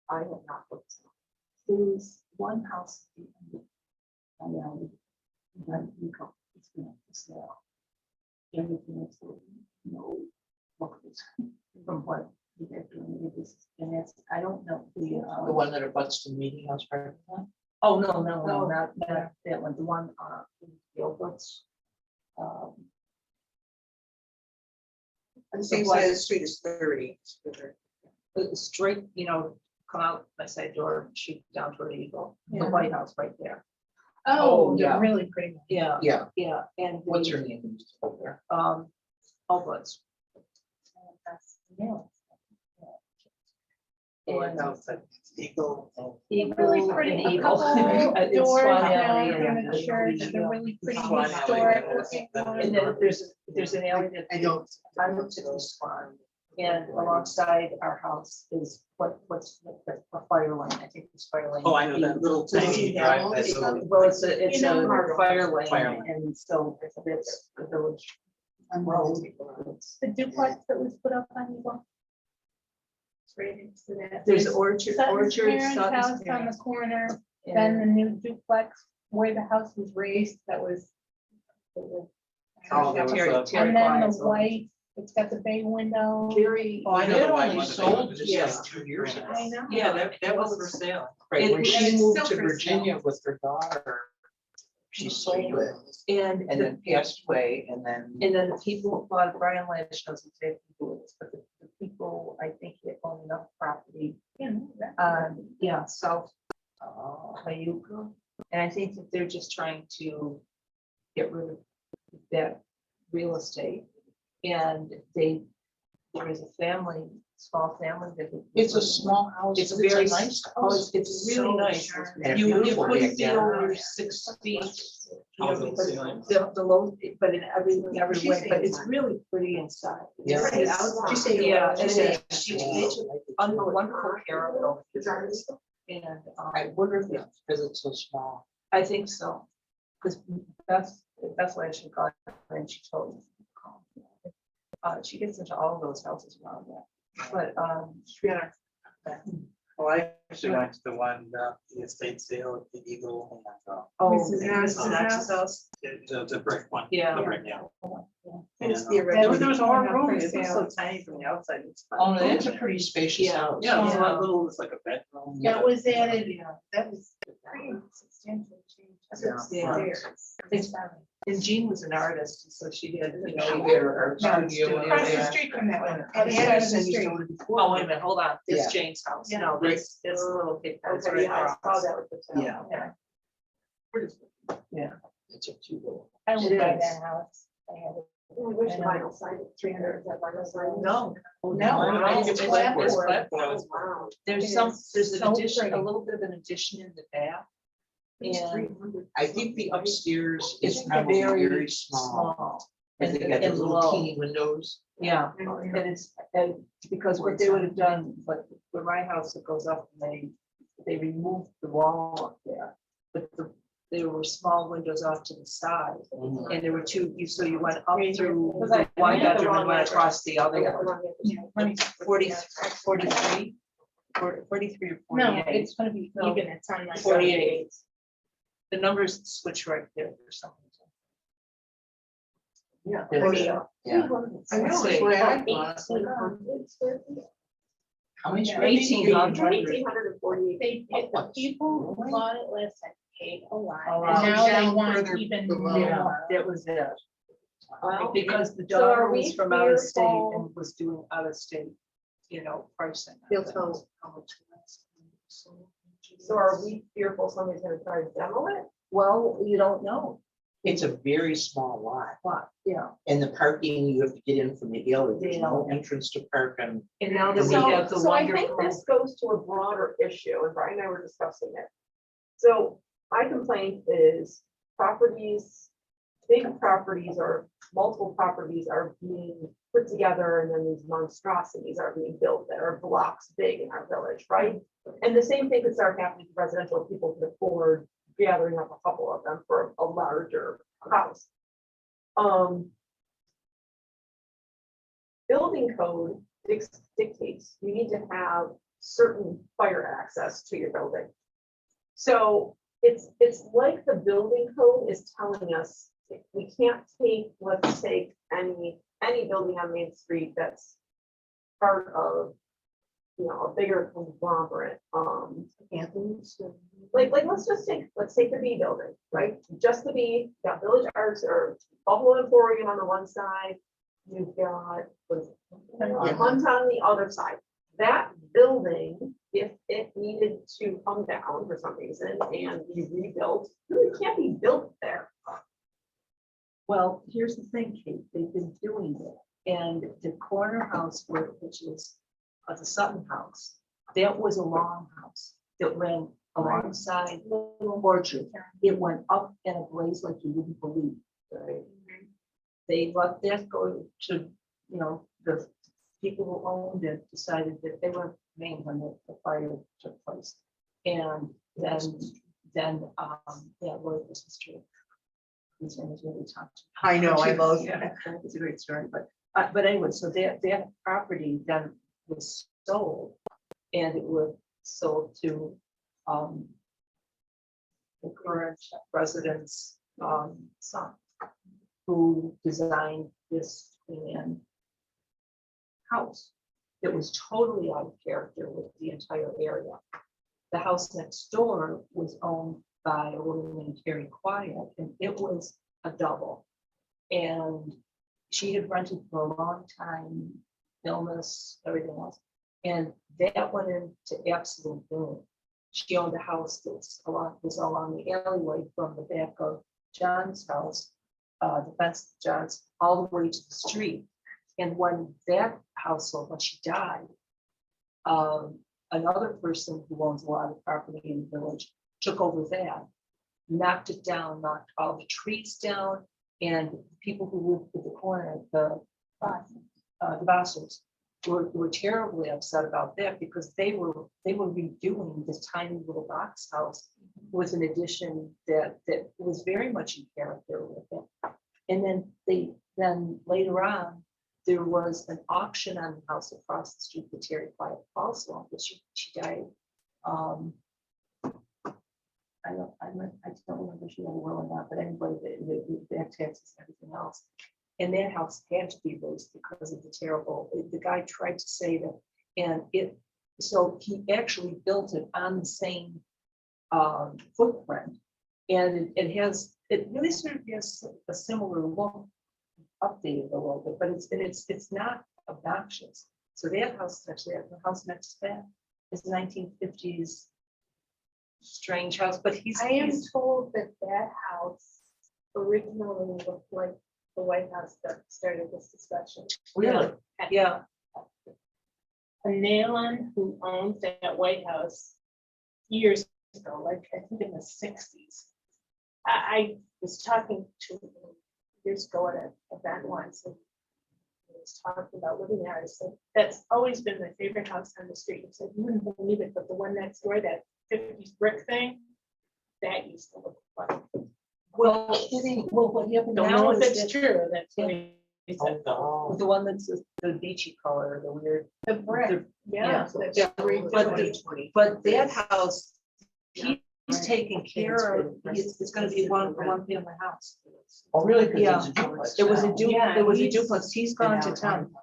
I have not looked. There's one house. And then we go, it's gonna sell. Everything is, no, from what they're doing with this, and that's, I don't know. The one that abuts the meeting house part of that? Oh, no, not that one, the one, in the Gilberts. The same side of the street is 30. straight, come out my side door, shoot down toward Eagle, the Yeah. White House right there. Oh, they're yeah. really pretty. Yeah, Yeah, yeah, and. what's her name who's over there? Outlets. Yeah. And Eagle. Eagle, Really pretty, and a Eagle. couple It's doors Swan down Alley from and- the church, they're really pretty Swan Alley, historic yeah. looking And ones. then there's an alley that. I don't. I looked at this one, and alongside our house is what's a fire lane, I think it's fire lane. Oh, I know that little tiny drive. that's a little- Well, it's a You know, fire lane, Fire lane. and so it's the village. road. The duplex that was put up on Eagle. It's right next to that. There's orchard, Sutton's parents' Sutton's house on the parents, corner, then and- the new duplex where the house was raised, that was. Oh, there was Terry- a- Terry And then Quiet's the one. white, it's got the bay window. Very. Oh, I know Yeah, the one the you one sold that- just yeah. like 2 years ago. I know. Yeah, that was for sale. Right, when It- she it's moved still to for Virginia with her daughter, she sold it And and then passed away and then. the people, well, Brian Lynch knows exactly who it is, but the people, I think they own enough property, yeah, south, Mayuka. And I think that they're just trying to get rid of that real estate. And there is a family, small family that. It's a small house. It's but very a nice Oh, house. it's really nice. And a You beautiful couldn't back be there. over 6 feet. Oh, the but ceiling. The low, but in every way, but it's really pretty inside. Yeah. Yeah, and Yeah. they took wonderful care of it over the years. And I wonder if it's because it's so small. I think so, because that's why she got, and she told me. She gets into all of those houses around that, but, Yeah. Well, I actually went to the one, the estate sale at the Eagle and, oh, Mrs. Mrs. Max's house. the brick one. Yeah. The brick, yeah. And, It's the uh, original. There was more room, It's it's so tiny from the outside. It's fun. Oh, that's a pretty spacious Yeah. house. Yeah, it was Yeah. a little, it's like a bedroom. That was added, Yeah. that was pretty substantial change. Yeah. It's fine. And Jean was an artist, and so she did, She had her art studio in Across the there. street from that one. Oh, At the end of the street. Oh, wait a minute, hold on, this Yeah. Jane's house, Yeah. no, this a little bit. Okay, yeah, I saw that with the town. Yeah. Yeah. It's a cute little. I would It buy is. that house. I had it. I wish the vinyl sign at 300, is that vinyl sign? No. No, it's it's clapboard. clapboard. Oh, wow. There's It some, is there's an so addition, a pretty. little bit of an addition in the back. It's And 300. I think the upstairs it's is probably very very small. small. And they got the and little low. teeny windows. Yeah, and it's, and because what they would have done, but the my house that goes up, they removed the wall up there. But there were small windows off to the side, and there were two, so you went up through Was the I- one I had the bedroom and wrong went address. across the I other got the one. wrong address. 43, 43 or No, 48. it's gonna be No. even, it's on my. 48. The numbers switch right there for some reason. Yeah. Yes. 48. Yeah. I know, it's way I 1800. How many? Yeah. 1800. 1848. They, the people who bought it last time paid a lot, Oh, and wow. now they Down want further even below. Yeah, more. that was it. Wow. Because the So are daughter we was from out of state fearful- and was doing out of state, pricing. They'll tell how much. So are we fearful somebody's gonna try to demo it? Well, you don't know, It's a very small lot. but, yeah, And the parking, you have to get in from the hill. There's no entrance to park and and now that we So, have the so I think wonderful. this goes to a broader issue, and Brian and I were discussing it. So my complaint is properties big properties or multiple properties are being put together and then these monstrosities are being built that are blocks big in our village, right? And the same thing could start happening to residential. People could afford gathering up a couple of them for a larger house. Building code dictates you need to have certain fire access to your building. So it's like the building code is telling us we can't take, let's take any building on Main Street that's part of, you know, a bigger conglomerate. Like let's take the B building, right? Just the B, got Village Arts or Buffalo Emporium on the one side. You've got Hunt on the other side. That building, if it needed to come down for some reason and be rebuilt, really can't be built there. Well, here's the thing, Kate, they've been doing it, and the corner house which is the Sutton House, that was a long house that ran alongside Orchard. It went up in a blaze like you wouldn't believe. Right? They let that go to, you know, the people who owned it decided that they were named when the fire took place. And then, Lloyd was his true. His name is really tough. I know, I love Yeah, it's a great story, but anyway, so that property then was sold, and it was sold to the current residents' son, who designed this Queen house that was totally out of character with the entire area. The house next door was owned by a woman named Carrie Quiet, and it was a double. And she had rented for a long time, illness, everything else. And that went into absolute ruin. She owned a house that's along the alleyway from the back of John's house, the fence of John's, all the way to the street. And when that household, when she died, another person who owns a lot of property in the village took over that, knocked it down, knocked all the trees down, and people who lived at the corner, the Bosses, were terribly upset about that because they were redoing this tiny little box house with an addition that was very much in character with it. And then later on, there was an auction on the house across the street that Terry Quiet also owned, but she died. I don't remember if she had a will or not, but anyway, the taxes and everything else. And that house had to be raised because of the terrible, the guy tried to save it. And so he actually built it on the same footprint. And it really sort of has a similar look, updated a little bit, but it's not obnoxious. So that house, actually, the house next to that is 1950s strange house, but I am told that house originally looked like the White House that started this discussion. really, yeah. Nayland, who owns that White House years ago, like I think in the 60s. I was talking to him years ago at an event once, and he was talking about living there. I said, that's always been my favorite house on the street. He said, you wouldn't believe it, but the one next door, that 50s brick thing, that used to look like. Well, what happened Don't now know is if that's that true. That's what he said. the one that's the beachy color, the weird. The brick, yeah. Yeah, but that house, he's taking care of, it's gonna be one family house. Oh, really? Yeah. It was a Yeah, duplex, he's gone to town.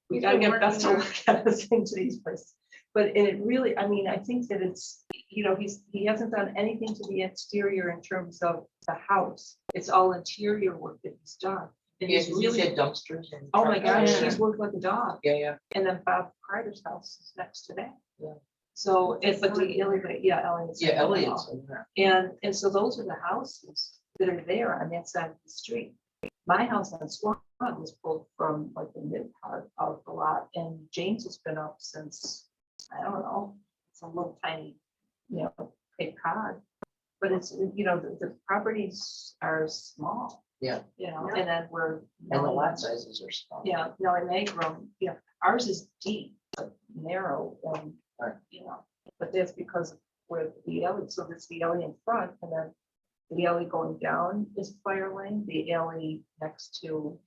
We gotta get best to look at us into these places. But and it really, I mean, I think that it's, you know, he hasn't done anything to the exterior in terms of the house. It's all interior work that he's done. And he's really, dumpsters. And oh my gosh, Yeah. he's worked like a dog. Yeah. And then Bob Carter's house is next to that. Yeah. So it's but the Elliott, Elliott's. Yeah, Elliot's. And so those are the houses that are there on that side of the street. My house on Swan was pulled from like the mid part of the lot, and James has been up since, I don't know, it's a little tiny, you know, Cape Cod. But it's, you know, the properties are small. Yeah. You know, and then we're. And the lot sizes are small. Yeah, no, in egg room, yeah, ours is deep, but narrow, Right. you know, but that's because of where the alley, so there's the alley in front, and then the alley going down is fire lane, the alley next to,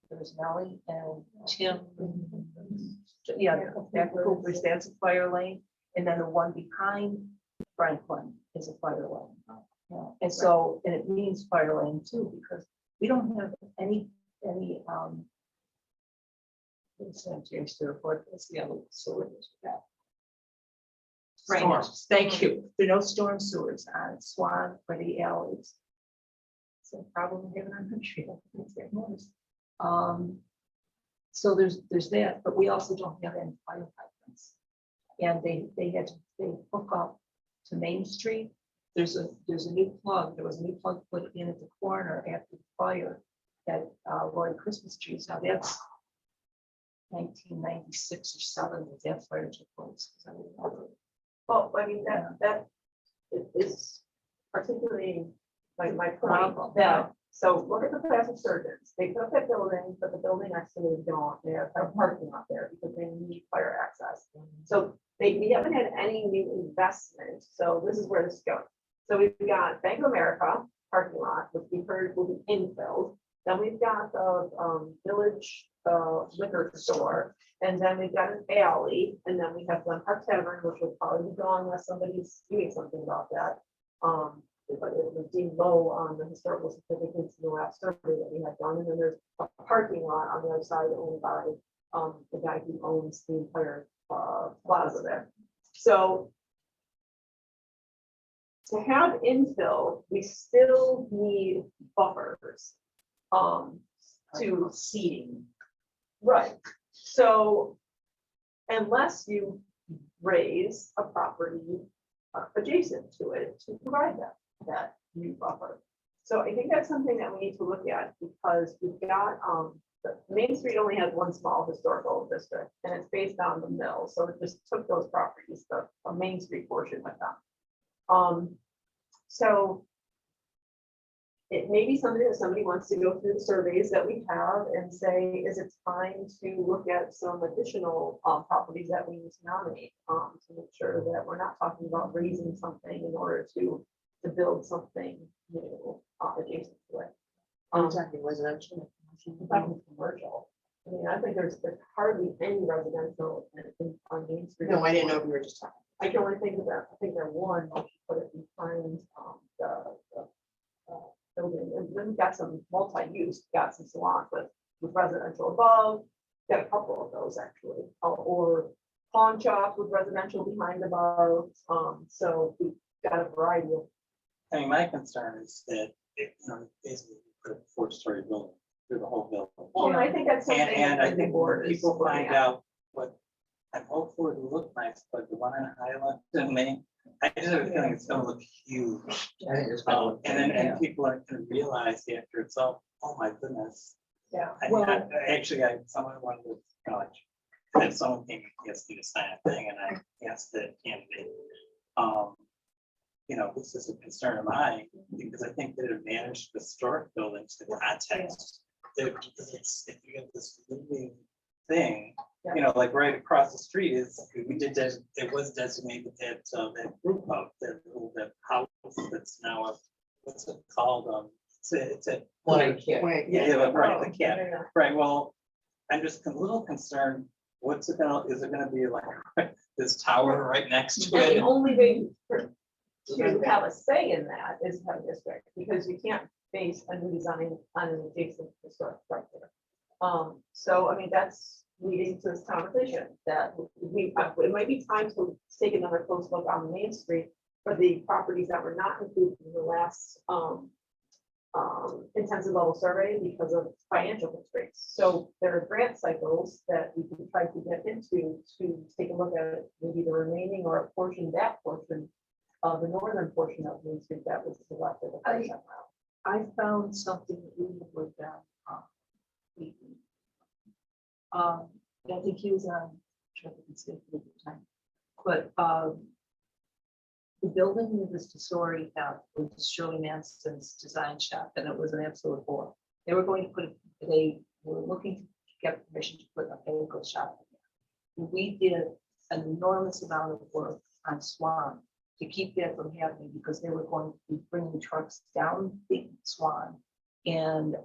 there's an alley, and Tim. Yeah, that Cooper's, that's a fire lane, and then the one behind Franklin is a fire lane. Yeah, and so, and it means fire lane too, because we don't have any sanitary sewer for this, the other sewers. Drainage, thank you. There are no storm sewers on Swan or the alleys. So problem we have in our country. It's getting worse. So there's that, but we also don't have any fire hydrants. And they hook up to Main Street. There's a new plug. There was a new plug put in at the corner after the fire at Roy Christmas trees. Now that's 1996 or 7 that that fire took place. 'Cause I remember. Well, I mean, that is particularly my problem, that, so look at the plastic surgeons, they put up that building, but the building actually don't, they have a parking lot there because they need fire access. So we haven't had any new investment, so this is where this is going. So we've got Bank of America parking lot, which we heard will be infilled, then we've got the village liquor store. And then we've got an alley, and then we have Glen Park Tavern, which will probably be gone unless somebody's doing something about that. But it was deemed low on the historical certificates in the last survey that we had done. And then there's a parking lot on the other side owned by the guy who owns the entire plaza there. So to have infill, we still need buffers to seating. Right. So unless you raise a property adjacent to it to provide that new buffer. So I think that's something that we need to look at because we've got, the Main Street only has one small historical district and it's based on the mill. So it just took those properties, the Main Street portion with them. So it may be something that somebody wants to go through the surveys that we have and say, is it time to look at some additional properties that we need to nominate to make sure that we're not talking about raising something in order to build something new adjacent to it. Talking residential. Talking commercial. I mean, I think there's hardly any residential on Main Street. No, I didn't know if you were just talking. I can only think of that. I think that one, I should put it behind the building, and then we've got some multi-use, got some salons with residential above, got a couple of those actually, or pawn shops with residential behind above, so we've got a variety of. I mean, my concern is that, basically put a 4-story building through the whole building. Well, and I think that's something. And I that the think board when is people looking find at. out what, I'm hopeful it will look nice, but the one on Highland, and Main, I just have a feeling it's gonna look huge. I think it's gonna look. And people aren't gonna realize after it's all, oh my goodness. Yeah, I mean, someone wanted to, if someone came and asked me to sign a thing and I asked the candidate, this is a concern of mine, because I think that it managed historic buildings, the context. Because if you have this moving thing, like right across the street is, it was designated that group of that house that's now what's it called? It's a. Wait, Yeah, right, the cat. Right, well, I'm just a little concerned, is it gonna be like this tower right next to and the it? only way to have a say in that is to have a district, because you can't base a new design on an adjacent historic structure. So I mean, that's leading to this conversation that it might be time to take another close look on Main Street for the properties that were not included in the last intensive level survey because of financial constraints. So there are grant cycles that we can try to get into to take a look at maybe the remaining or a portion, that portion of the northern portion of Main Street that was selected. I found something that we had worked out. I think he was on traffic and safety at the time, but the building that Mr. Sori had was Shirley Manson's design shop, and it was an absolute bore. They were going to put, they were looking to get permission to put a bagel shop. In there. We did an enormous amount of work on Swan to keep that from happening because they were going to be bringing trucks down the Swan. And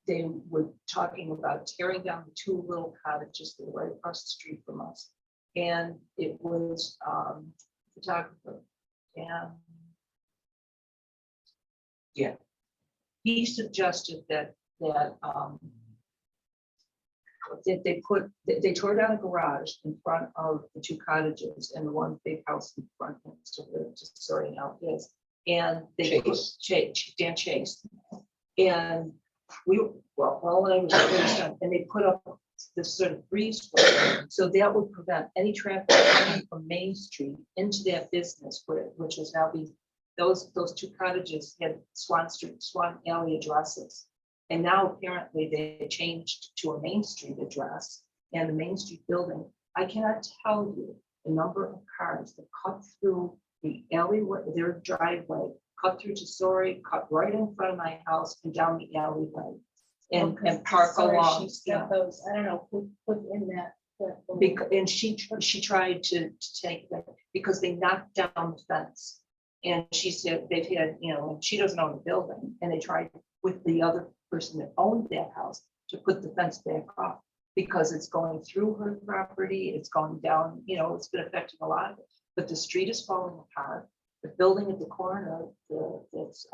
they were talking about tearing down the two little cottages that were right across the street from us. And it was photographer. Yeah. He suggested that they tore down a garage in front of the two cottages and the one big house in front next to the, just sorting out is. And they put Dan Chase. And all I was focused on, and they put up this sort of breeze, so that would prevent any traffic coming from Main Street into that business, which is now be, those two cottages had Swan Street, Swan Alley addresses. And now apparently they changed to a Main Street address and the Main Street building. I cannot tell you the number of cars that cut through the alleyway, their driveway, cut through Tesori, cut right in front of my house and down the alleyway. And park along. Yeah. Those, I don't know, who put in that. And she tried to take that because they knocked down the fence. And she said they've had, she doesn't own the building, and they tried with the other person that owned that house to put the fence back up because it's going through her property, it's going down, it's been affecting a lot of it. But the street is falling apart. The building at the corner, that's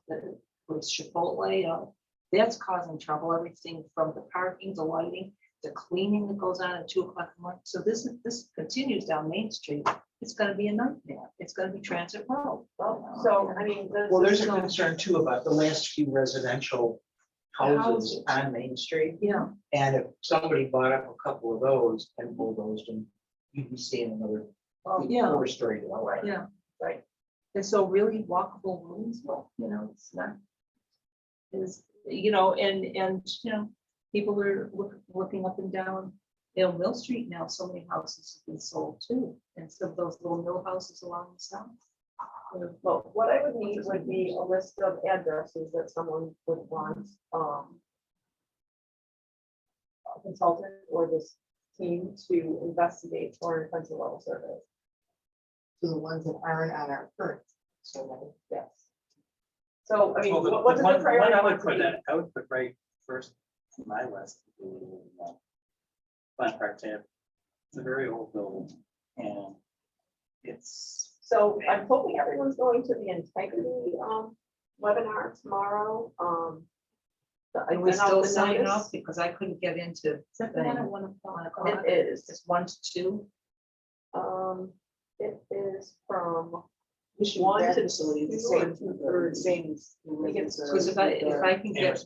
the was Chipotle, that's causing trouble. Everything from the parking, the lighting, the cleaning that goes on at 2 o'clock in the morning. So this continues down Main Street. It's going to be a nightmare. It's going to be transit road. So, I mean. Well, there's a concern too about the last few residential houses on Main Street. Yeah. And if somebody bought up a couple of those and bulldozed them, you'd be seeing another Yeah. 4-story development. Yeah, right. And so really walkable rooms, it's not. Is, and people are looking up and down Mill Street now. So many houses have been sold too. And some of those little mill houses along the south. Well, what I would need would be a list of addresses that someone would want, a consultant or this team to investigate for offensive level surveys. To the ones that aren't on our current survey. Yes. So, I mean, Well, what is the one priority? I would put right first on my list. Glen Park Tap. It's a very old building and it's. So I'm hoping everyone's going to the integrity webinar tomorrow. And we sent out still the signing notice. up because I couldn't get into. Except that at 1 o'clock. It is. It's 1 to 2. It is from We should 1 that to facility, the 2 same or things. Because if I can get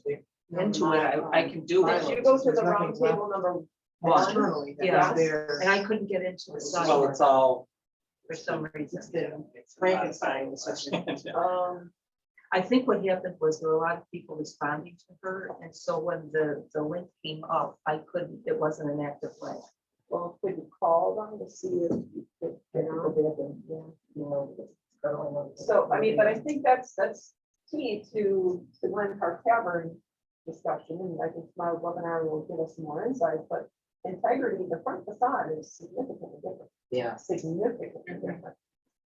into it, I can do If you it. go to the There's round nothing table number One. Externally, Yeah. that's there. And I couldn't get into the site Well, it's all. for some reason. It's the Frankenstein assessment. I think what happened was there were a lot of people responding to her, and so when the link came up, it wasn't an active link. Well, could you call them to see if you could, so, I mean, but I think that's key to the Glen Park Tavern discussion, and I think tomorrow's webinar will give us some more insight, but integrity, the front facade is significantly different. Yeah. Significantly different.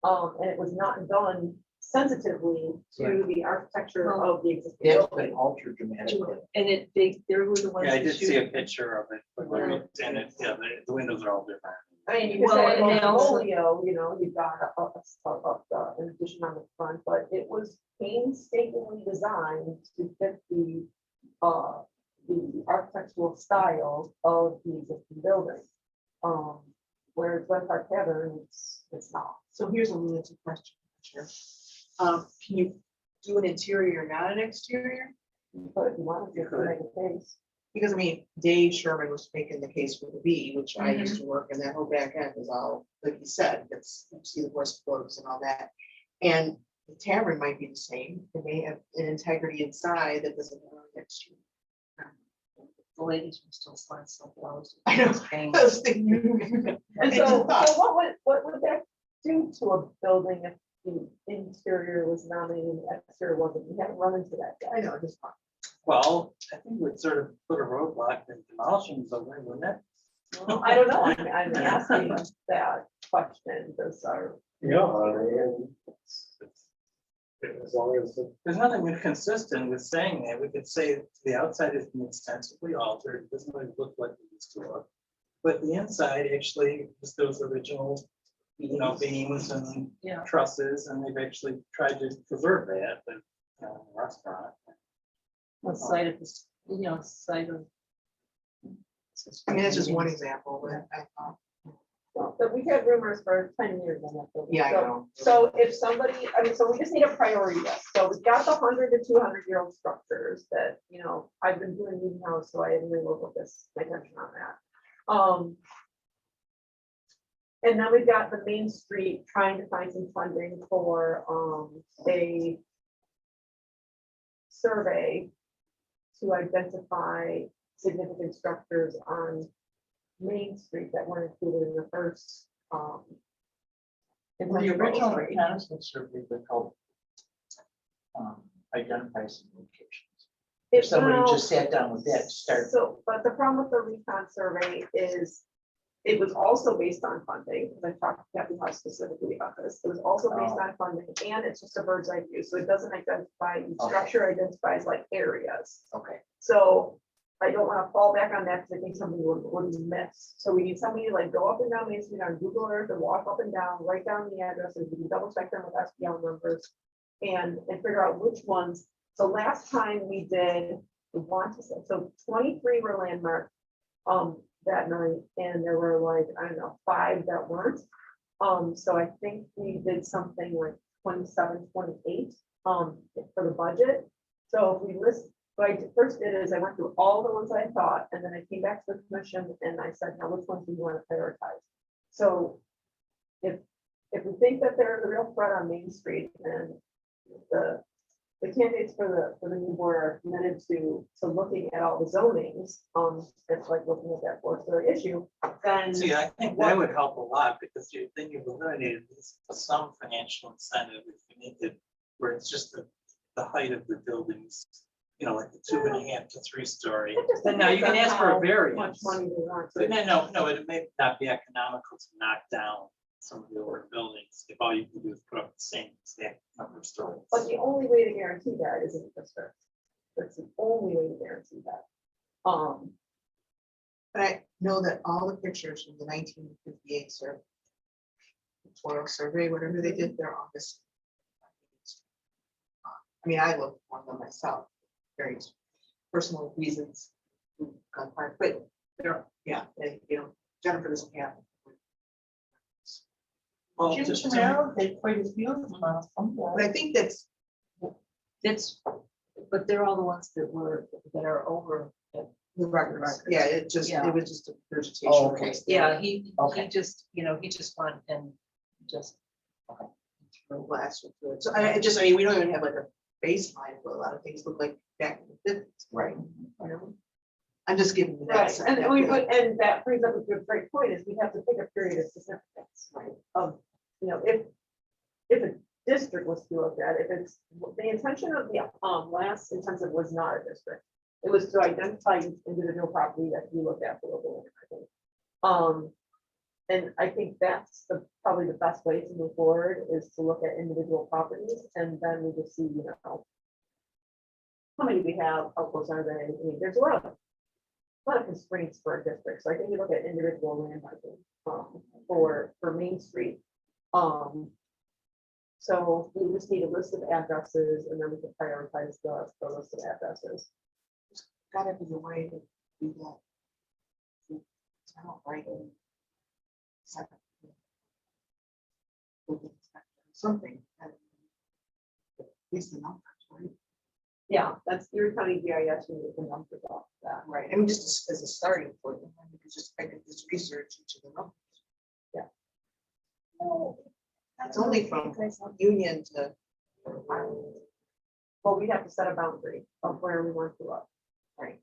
And it was not done sensitively to the architecture of the existing It's building. been altered dramatically. And they were the ones. Yeah, I who did see a shooted- picture of it, but and it, the windows are all different. I mean, you could Well, say, and they also- portfolio, you've got an addition on the front, but it was painstakingly designed to fit the architectural style of the existing building. Whereas Glen Park Tavern, it's not. So here's a limited question. Sure. Can you do an interior, not an exterior? But if you wanted to make a case. Because I mean, Dave Sherman was making the case for the B, which I used to work, and that whole back end is all, like you said, it's, you see the horse floats and all that. And the tavern might be the same, it may have an integrity inside that doesn't have an exterior. The ladies were still selling some flowers. I know. I was thinking. And so what would that do to a building if the interior was nominated and the exterior wasn't? We haven't run into that yet. I know, just. Well, I think we'd sort of put a roadblock in demolishing something, wouldn't it? Well, I don't know, I'm asking that question, because our, Yeah, I mean, as long as, There's nothing inconsistent with saying that. We could say the outside has been extensively altered, it doesn't really look like it used to look. But the inside actually is those original, beams and Yeah. trusses, and they've actually tried to preserve that, but, restaurant. On site of this, site of. I mean, that's just one example, but I thought, well, but we've had rumors for 10 years on that building. yeah, I So- know. So if somebody, I mean, so we just need a priority list. So we've got the 100 to 200-year-old structures that, I've been doing meeting house, so I really will focus my attention on that. And then we've got the Main Street, trying to find some funding for a survey to identify significant structures on Main Street that weren't included in the first. Well, the intensive original overlay. reconnaissance survey would help identify some locations. If If somebody no- just sat down with that to start, So, but the problem with the recon survey is it was also based on funding, because I talked to Kathy House specifically about this. It was also based on funding, and it's just a bird's eye view, so it doesn't identify each Okay. structure, identifies like areas. okay, So I don't want to fall back on that because I think somebody would miss. So we need somebody to like go up and down Main Street on Google Earth and walk up and down, write down the addresses, we can double check them with SPL numbers and figure out which ones. So last time we did, we want to say, so 23 were landmarked that night, and there were like, I don't know, 5 that weren't. So I think we did something like 27, 28 for the budget. So if we list, what I first did is I went through all the ones I thought, and then I came back to the commission and I said, now which ones do you want to prioritize? So if we think that they're the real threat on Main Street, then the candidates for the new board are committed to looking at all the zonings, it's like looking at that fourth issue, then. See, I think that would help a lot, because then you've eliminated some financial incentive if you make it where it's just the height of the buildings, like the 2.5 to 3 story. It just Then now you can depends ask on for a how variance. Much money they want. But no, it may not be economical to knock down some of the older buildings if all you can do is put up the same exact number of stories. But the only way to guarantee that is in the district. That's the only way to guarantee that. But I know that all the pictures from the 1958 survey, Toil survey, whatever they did, they're on this. I mean, I looked on them myself, various personal reasons. But they're, yeah, Jennifer doesn't have. Well, Jim just to- Tamaro did quite a few of them on some But board. I think that's, But they're all the ones that are over. the records, yeah, it Yeah. was just a vegetation. Oh, okay. Yeah, he Okay. just, he just went and just. Last one through it. So I mean, we don't even have like a baseline, but a lot of things look like back in the 50s, Right. I'm just giving you that. Right, side. and that brings up a good, great point, is we have to pick a period of significance, right? If a district was to look at, if it's, the intention of the last intensive was not a district. It was to identify each individual property that we look at for local, I think. And I think that's probably the best way to move forward, is to look at individual properties, and then we just see, how many we have, how close are they? I mean, there's a lot of constraints for a district, so I think we look at individual landmarking for Main Street. So we just need a list of addresses, and then we can prioritize the list of addresses. Gotta be a way to do that. I don't write it. Something. At least the numbers, right? Yeah, that's your county GIS, you need the numbers off that. Right, I mean, just as a starting point, and then we could just pick up this research into the numbers. It's only from Union to. Well, we have to set a boundary of where we want to look. Right.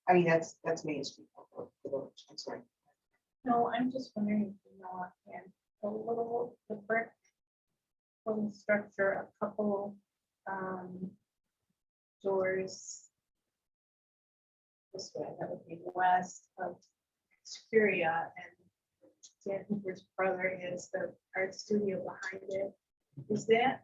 I mean, that's Main Street. I'm sorry. No, I'm just wondering, and the brick building structure, a couple doors this way, that would be west of Superior, and Dan Hooper's brother is the art studio behind it. Is that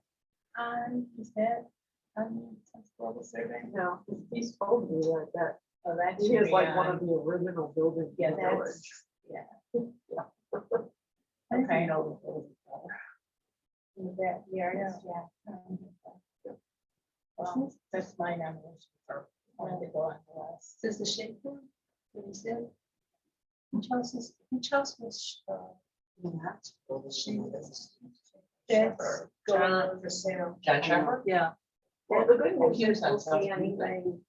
on Census Global Survey? No, he's told me like that. Oh, that He should is be like one on. of the original buildings. Yeah, in the village. that's, yeah. Okay. That, yeah. Well, that's my nomination for wanting to go on the list. Is the shape one? What is it? Who chose this? Who chose this? That's John for sale. John Shepherd? Yeah. Well, the good news He is was on we'll see South anything,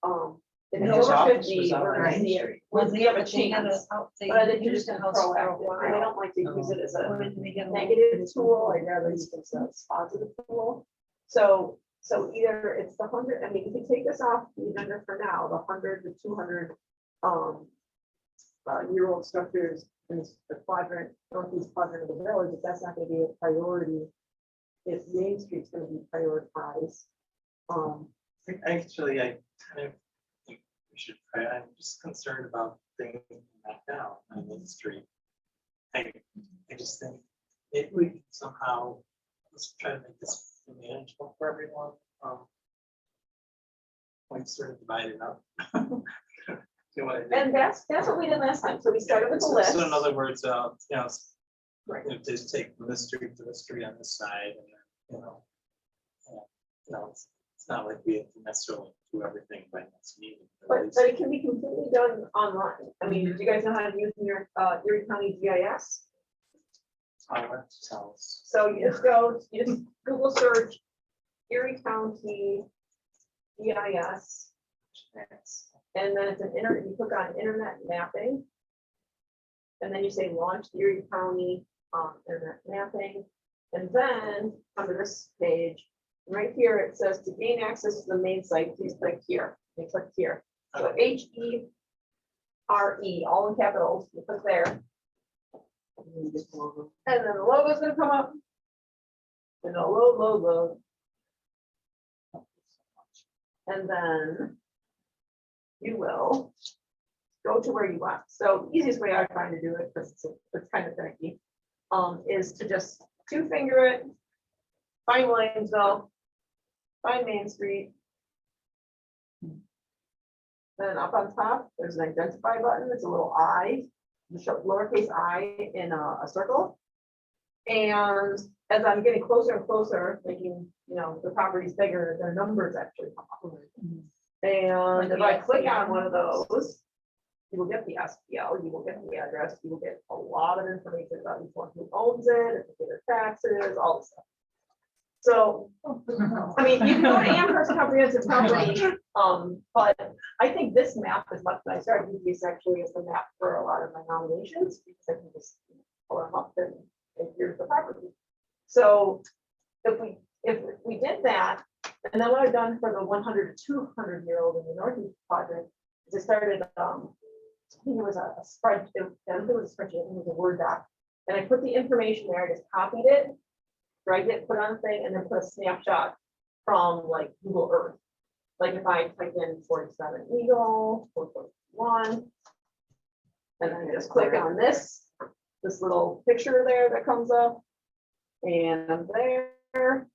if And it's his over office 50, was we're gonna outright. see it. Well, We have a they had chance. they But I think used just the a house proactive, for a I while. don't like to use it as a When did they get a- negative tool, I'd rather use it as a positive tool. So either it's the 100, I mean, if you take this off the agenda for now, the 100 to 200 year-old structures in the quadrant, northeast quadrant of the village, if that's not gonna be a priority, if Main Street's gonna be prioritized. Actually, I kind of think we should, I'm just concerned about things knocked down on Main Street. I just think if we could somehow, let's try to make this manageable for everyone. Like sort of divide it up. Do what I think. And that's what we did last time, so we started with the So- list. So in other words, you know, Right. just take from this street to the street on this side, and then, it's not like we have to necessarily do everything by next meeting. But it can be completely done online. I mean, do you guys know how to use your Erie County GIS? Tells. So you just Google search Erie County GIS. And then it's you click on internet mapping. And then you say launch Erie County internet mapping. And then under this page, right here, it says to gain access to the main site, please click here. You click here. So HERE, all in capitals, you click there. And then the logo is gonna come up. And a logo. And then you will go to where you want. So the easiest way I find to do it, because it's kind of finicky, is to just two finger it, find Williamsville, find Main Street. Then up on top, there's an identify button. It's a little I, lowercase I in a circle. And as I'm getting closer and closer, making, the properties bigger, their numbers actually come up. And if I click on one of those, you will get the SPL, you will get the address, you will get a lot of information about each one, who owns it, if they pay their taxes, all this stuff. So, I mean, you can go to Amherst Comprehensive Company, but I think this map is much nicer. I use this actually as the map for a lot of my nominations, because I can just pull them up and here's the property. So if we did that, and then what I've done for the 100 to 200 year old in the Northeast quadrant is I started, I think it was a spread, I don't think it was a spreadsheet, I think it was a Word doc. And I put the information there, I just copied it, dragged it, put on a thing, and then put a snapshot from like Google Earth. Like if I type in 47 Eagle, 441, and then I just click on this little picture there that comes up, and I'm there,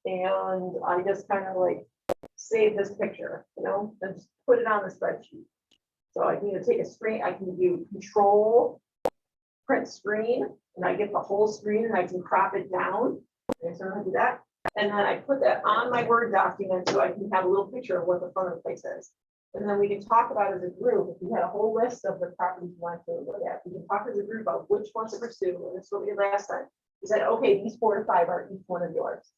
and I just kind of like save this picture, and just put it on the spreadsheet. So I can either take a screen, I can do control, print screen, and I get the whole screen and I can crop it down. Okay, so I'm gonna do that. And then I put that on my Word document so I can have a little picture of what the front of the place is. And then we can talk about as a group, if we had a whole list of the properties we want to look at, we can talk as a group about which ones to pursue. And this is what we did last time. We said, okay, these 4 to 5 are each one of yours.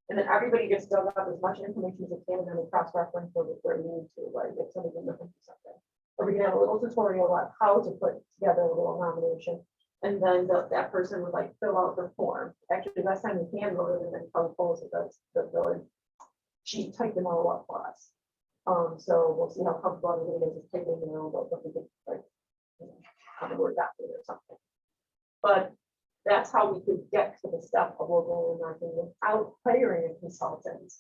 And then everybody just dug up as much information as they can, and then we cross-reference for where we need to, like if somebody's looking for something. Or we can have a little tutorial on how to put together a little nomination. And then that person would like fill out the form. Actually, last time we hand wrote it and then proposed it, that's the village. She typed them all up for us. So we'll see how comfortable everybody is typing, what we could like, on a Word document or something. But that's how we could get to the step of local marketing without hiring a consultant.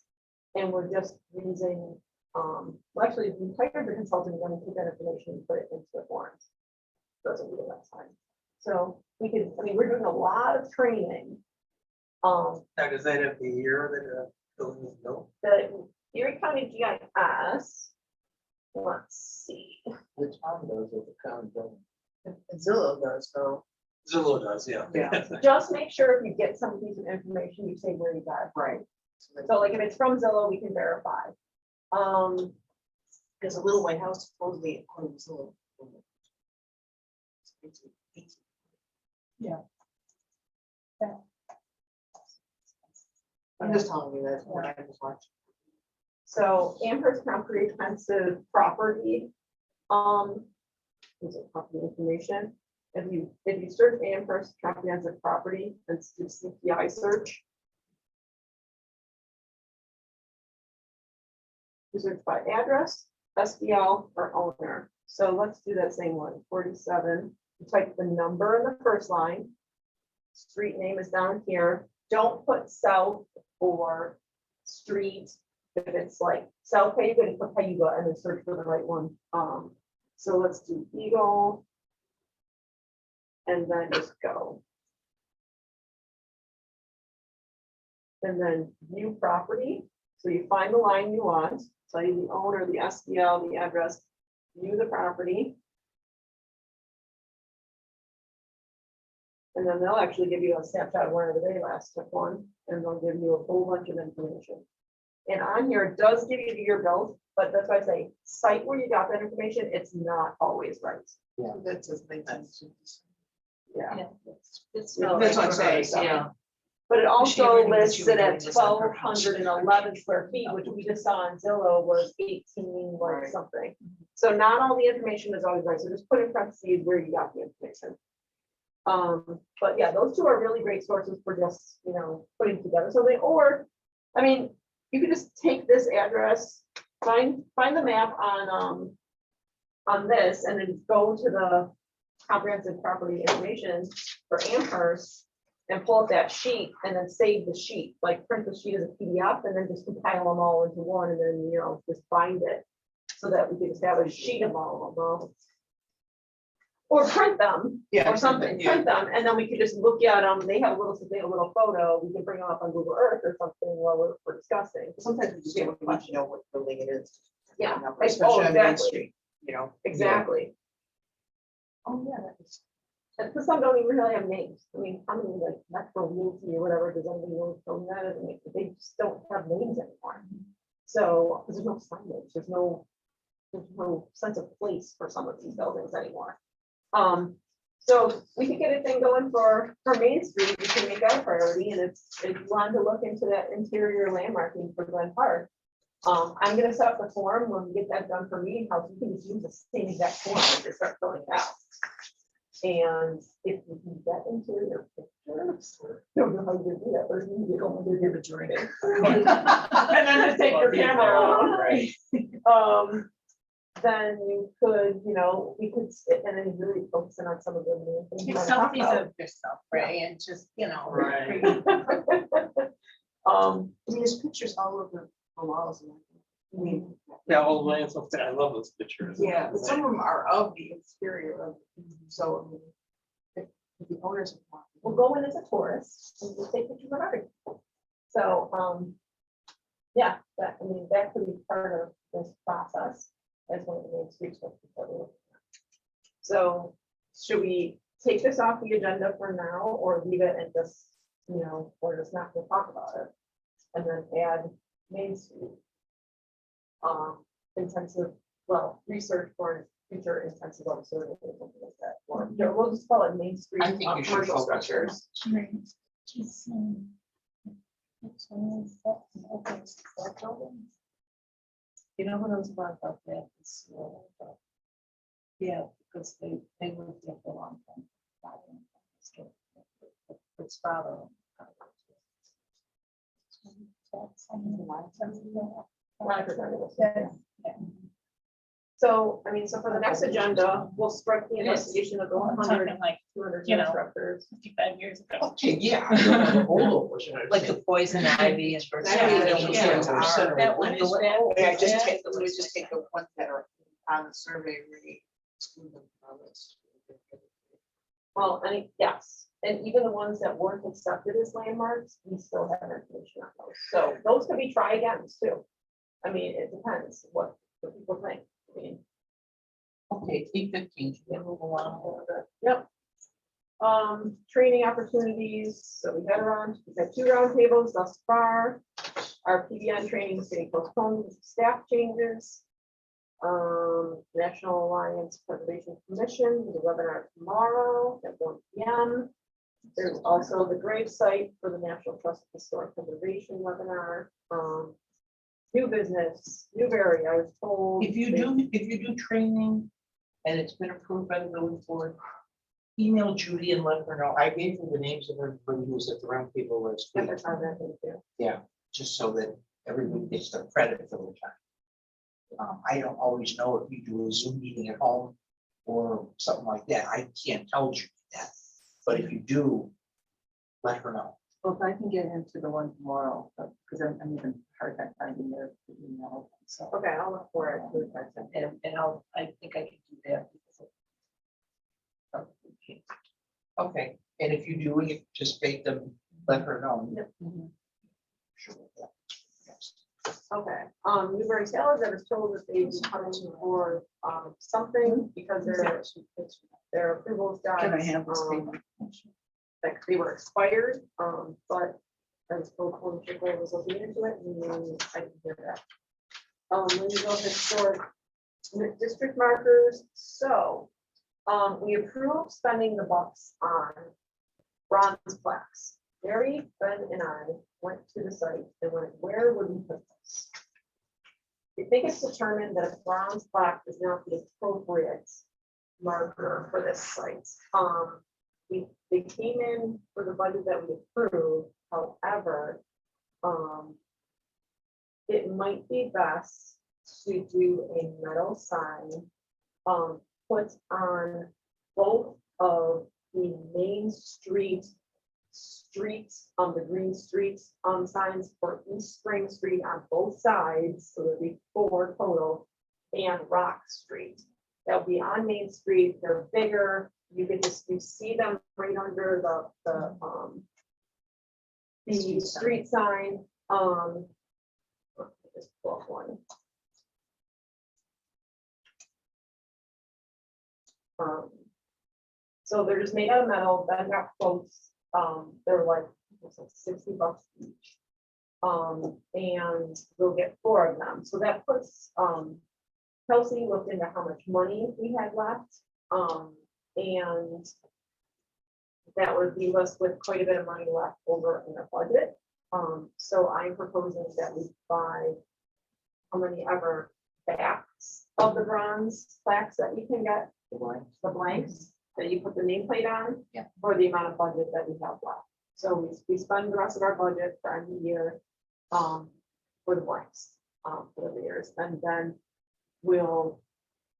And we're just using Well, actually, we hired the consultant, we're gonna take that information and put it into the forms. Doesn't do it last time. So we could, I mean, we're doing a lot of training. Now, does that have the year that a building is built? The Erie County GIS, let's see, Which one of those is the current building? Zillow does, so. Zillow does, yeah. Yeah. just make sure if you get some piece of information, you say where you got it. Right. So like if it's from Zillow, we can verify. Because a little white house supposedly according to Zillow. Yeah. I'm just telling you that what I was watching. So Amherst Comprehensive Property, is it property information? If you search Amherst Comprehensive Property and do CPI search. You search by address, SBL, or owner. So let's do that same one, 47. You type the number in the first line. Street name is down here. Don't put south or street. If it's like South Cayuga, you put Cayuga and then search for the right one. So let's do Eagle. And then just go. And then view property. So you find the line you want. So you the owner, the SBL, the address, view the property. And then they'll actually give you a snapshot of where they last took one, and they'll give you a whole bunch of information. And on here, it does give you the year built, but that's why I say, cite where you got that information, it's not always right. Yeah. That says 1960. Yeah. It's That's what I'm saying, yeah. But it also Machinery that lists you were it doing at this on purpose. 1,211 square feet, which we just saw on Zillow was 18 like Right. something. So not all the information is always right, so just put in parentheses where you got the information. But yeah, those two are really great sources for just, putting together something, or, I mean, you could just take this address, find the map on this, and then go to the comprehensive property information for Amherst and pull up that sheet and then save the sheet, like print the sheet as a PDF and then just compile them all into one and then, just bind it so that we can just have a sheet of all of them. Or print them or something, print them, and then we could just look at them. They have a little photo. We can bring them up on Google Earth or something while we're discussing. Sometimes we just don't want to know what building it is. Yeah, Especially on Main exactly. Street, Exactly. Oh, yeah, that is. And some don't even really have names. I mean, how many like Metro Realty or whatever, does anybody know from that? I mean, they just don't have names anymore. So, because there's no signage, there's no sense of place for some of these buildings anymore. So we could get a thing going for Main Street, we can make that a priority, and if you want to look into that interior landmarking for Glen Park. I'm gonna set up the form when we get that done for Meeting House, you can just use the same exact form and just start filling it out. And if you can get interior pictures, don't know how you do that, but you can go and give it during it. And then just take your camera around. Right. Then you could, we could, and then really focusing on some of the main things. you Take wanna talk selfies about. of yourself, right, and just, Right. I mean, there's pictures all over the walls. And I mean, Yeah, all the way, it's okay. I love those pictures. yeah, but some of them are of the exterior of, so, I mean, if the owners. We'll go in as a tourist and we'll take pictures of everything. So, yeah, that could be part of this process as one of the main streets. So should we take this off the agenda for now or leave it and just, or just not to talk about it? And then add Main Street. Intensive, research for future intensive survey or something like that. Or, we'll just call it Main Street I think you should commercial focus on structures. You know what I was about that? Is, yeah, because they lived there for a long time. It's father. So, I mean, so for the next agenda, we'll strike the It is. investigation of the I'm 100, talking like 200 you know. instructors. 55 years ago. Okay, yeah. I don't have a holdover. Like the poison ivy and. That one is that. Yeah, just that- take, we just take the ones that are on the survey, really exclude them from the list. Well, yes, and even the ones that weren't accepted as landmarks, we still have information on those. So those could be try agains too. I mean, it depends what people think. I mean, Okay, 3:15, should we move along? Yep. Training opportunities, so we've had 2 roundtables thus far. Our PBN training is getting postponed because of staff changes. National Alliance Preservation Commission, with a webinar tomorrow at 1 p.m. There's also the grave site for the National Trust for Historic Preservation webinar. New business, Newberry, I was told. If you do training and it's been approved by the village board, email Judy and let her know. I gave her the names of everybody who was at the round table last week, just so that everybody gets the credit for the time. I don't always know if you do a Zoom meeting at home or something like that. I can't tell you that, but if you do, let her know. Well, if I can get into the one tomorrow, because I'm even hard time finding their email, so. Okay, I'll look for it. And I think I can do that. Okay, and if you do, when you participate, then let her know. Sure. Yes. Okay, Newberry Taylor, I was told that they was coming for something because their approvals got. Can I have this like they were expired, but I was told Colin Chickle was looking into it and I didn't hear that. When you go historic district markers, so we approved spending the bucks on bronze plaques. Mary, Ben, and I went to the site and went, where would we put this? I think it's determined that a bronze plaque is not the appropriate marker for this site. They came in for the budget that we approved, however, it might be best to do a metal sign, put on both of the main streets, the green streets, signs for East Spring Street on both sides, so there'll be 4 total, and Rock Street. They'll be on Main Street, they're bigger, you see them right under the street sign, just pull up one. So they're just made out of metal, Ben got quotes, they're like, it's like $60 each. And we'll get 4 of them, so that puts, Kelsey looked into how much money we had left, and that would leave us with quite a bit of money left over in our budget. So I'm proposing that we buy how many ever backs of the bronze plaques that you can get, the blanks that you put the nameplate on, Yeah. for the amount of budget that we have left. So we spend the rest of our budget for end of the year, for the blanks, for the years, and then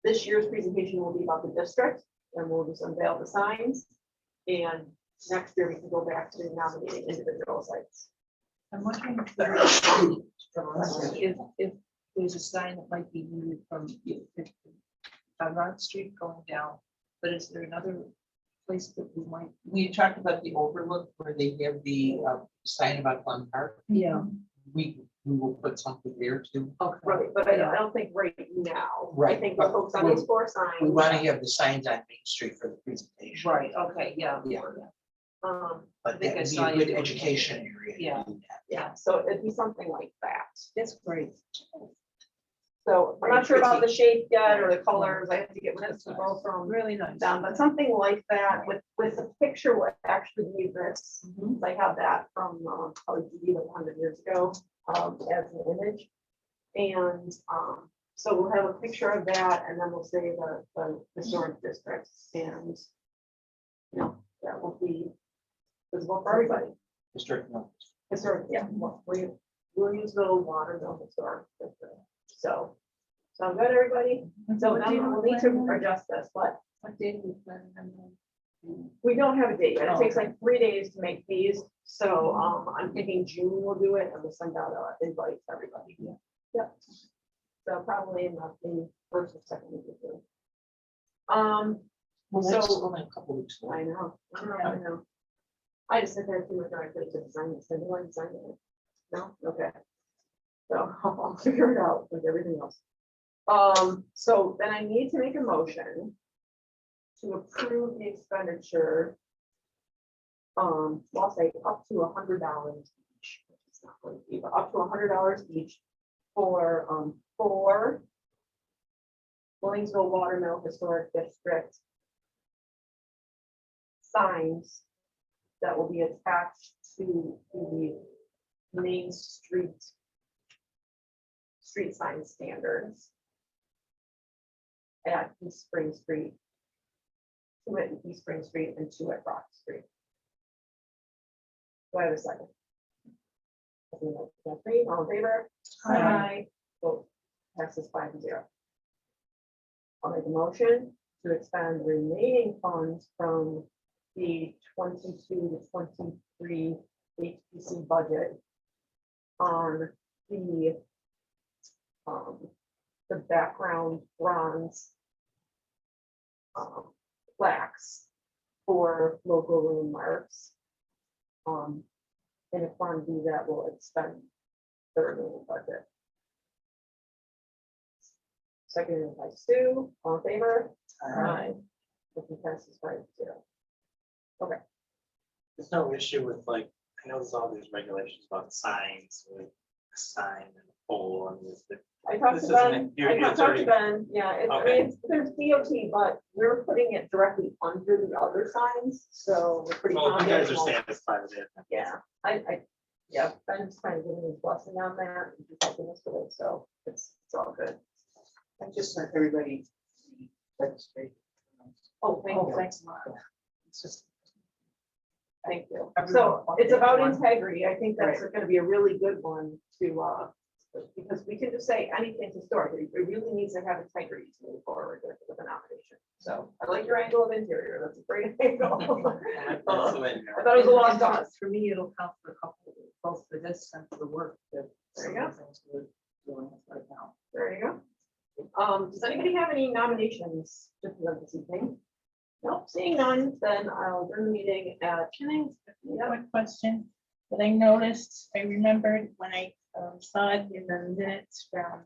this year's presentation will be about the district, and we'll just unveil the signs. And next year we can go back to nominating individual sites. I'm wondering if there's a sign that might be needed from on Rod Street going down, but is there another place that we might? We talked about the overlook where they have the sign about Glen Park. Yeah. We will put something there too. Okay. Right, but I don't think right now. I Right, think we'll focus on these 4 signs. We want to have the signs on Main Street for the presentation. Right, okay, yeah. Yeah. But think that I would be saw a you good doing that. education area. to Yeah. do that. Yeah, so it'd be something like that. That's great. So I'm not sure about the shape yet or the colors. I have to get with this people from Really nice. them, but something like that with the picture would actually be this. Mhm. I have that from probably 100 years ago as an image. And so we'll have a picture of that, and then we'll say the historic districts, and that will be visible for everybody. Historic notes. Historic, yeah, Williamsville Waterville Historic District. So Sound good, everybody? So then we'll need to adjust this, but What did we plan on? we don't have a date yet. It Oh, takes like 3 days to make these. So I'm thinking June we'll do it and we'll send out an invite to everybody. Yep. So probably in the first or second week of June. Well, that's So- only a couple weeks away. I know. I just said that too much. I could have designed it. Said, "Why design it?" No, okay. So I'll figure it out with everything else. So then I need to make a motion to approve the expenditure. I'll say up to $100 each. Which is not going to be, but up to $100 each for Williamsville Watermill Historic District signs that will be attached to the main street sign standards at East Spring Street, 2 at East Spring Street and 2 at Rock Street. Do I have a second? Kathleen, all in favor? Aye. Vote passes 5-0. I'll make a motion to expend remaining funds from the 22 to 23 HPC budget on the background bronze plaques for local landmarks in a quantity that will expend the remaining budget. Seconded by Sue, all in favor? Aye. Motion passes 5-0. There's no issue with like, I know there's all these regulations about signs, with a sign and a pole and this. I talked This to isn't Ben, it. You're- I you're talked to 30. Ben, yeah, Okay. there's DOT, but we're putting it directly under the other signs, so we're pretty. Well, you guys are confident. satisfied with it. Yeah, yeah, Ben's kind of giving his blessing on that, and he's helping us with it, so it's all good. I just sent everybody the registration. Oh, thank you. Thanks a lot. It's just. Thank you. Everyone So wanted it's about one. integrity. I think that's gonna be a really good one to, because we can just say anything historically. It really needs to have integrity to move forward with the nomination. So I like your angle of interior. That's a great angle. That's the way to I go. thought it was a lost cause. For me, it'll count for a couple, both for this and for the work that. There you go. some of the things we're doing right now. There you go. Does anybody have any nominations to present this evening? Nope, seeing none, then I'll bring the meeting at. Can I ask a quick question that I noticed, I remembered when I saw it in the minutes from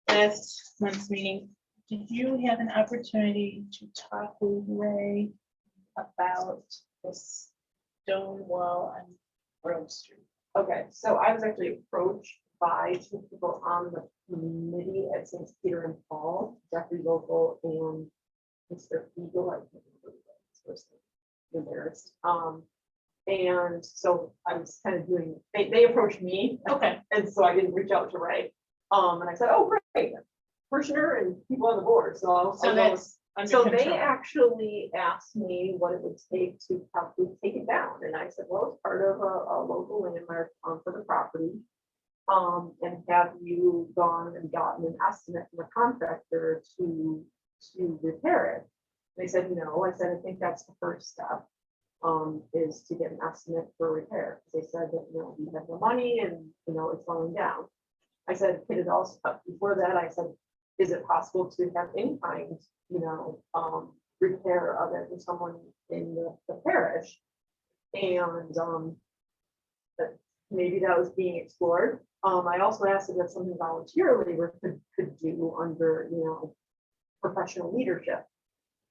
last month's meeting. Did you have an opportunity to talk with Ray about this stone wall on Grove Street? Okay, so I was actually approached by 2 people on the committee at St. Peter and Paul, Jeffrey Local and Mr. Eagle. I can't remember his first name. Embarrassed. And so I was kind of doing, they approached me. Okay. And so I didn't reach out to Ray. And I said, oh, great, parishioner and people on the board, so I'll So go. that's under So they control. actually asked me what it would take to probably take it down, and I said, well, it's part of a local landmark for the property. And have you gone and gotten an estimate from a contractor to repair it? They said, no. I said, I think that's the first step, is to get an estimate for repair. They said that, we have no money and, it's falling down. I said, could it also, before that, I said, is it possible to have any kind, repair of it with someone in the parish? And that maybe that was being explored. I also asked if that's something volunteer labor could do under, professional leadership.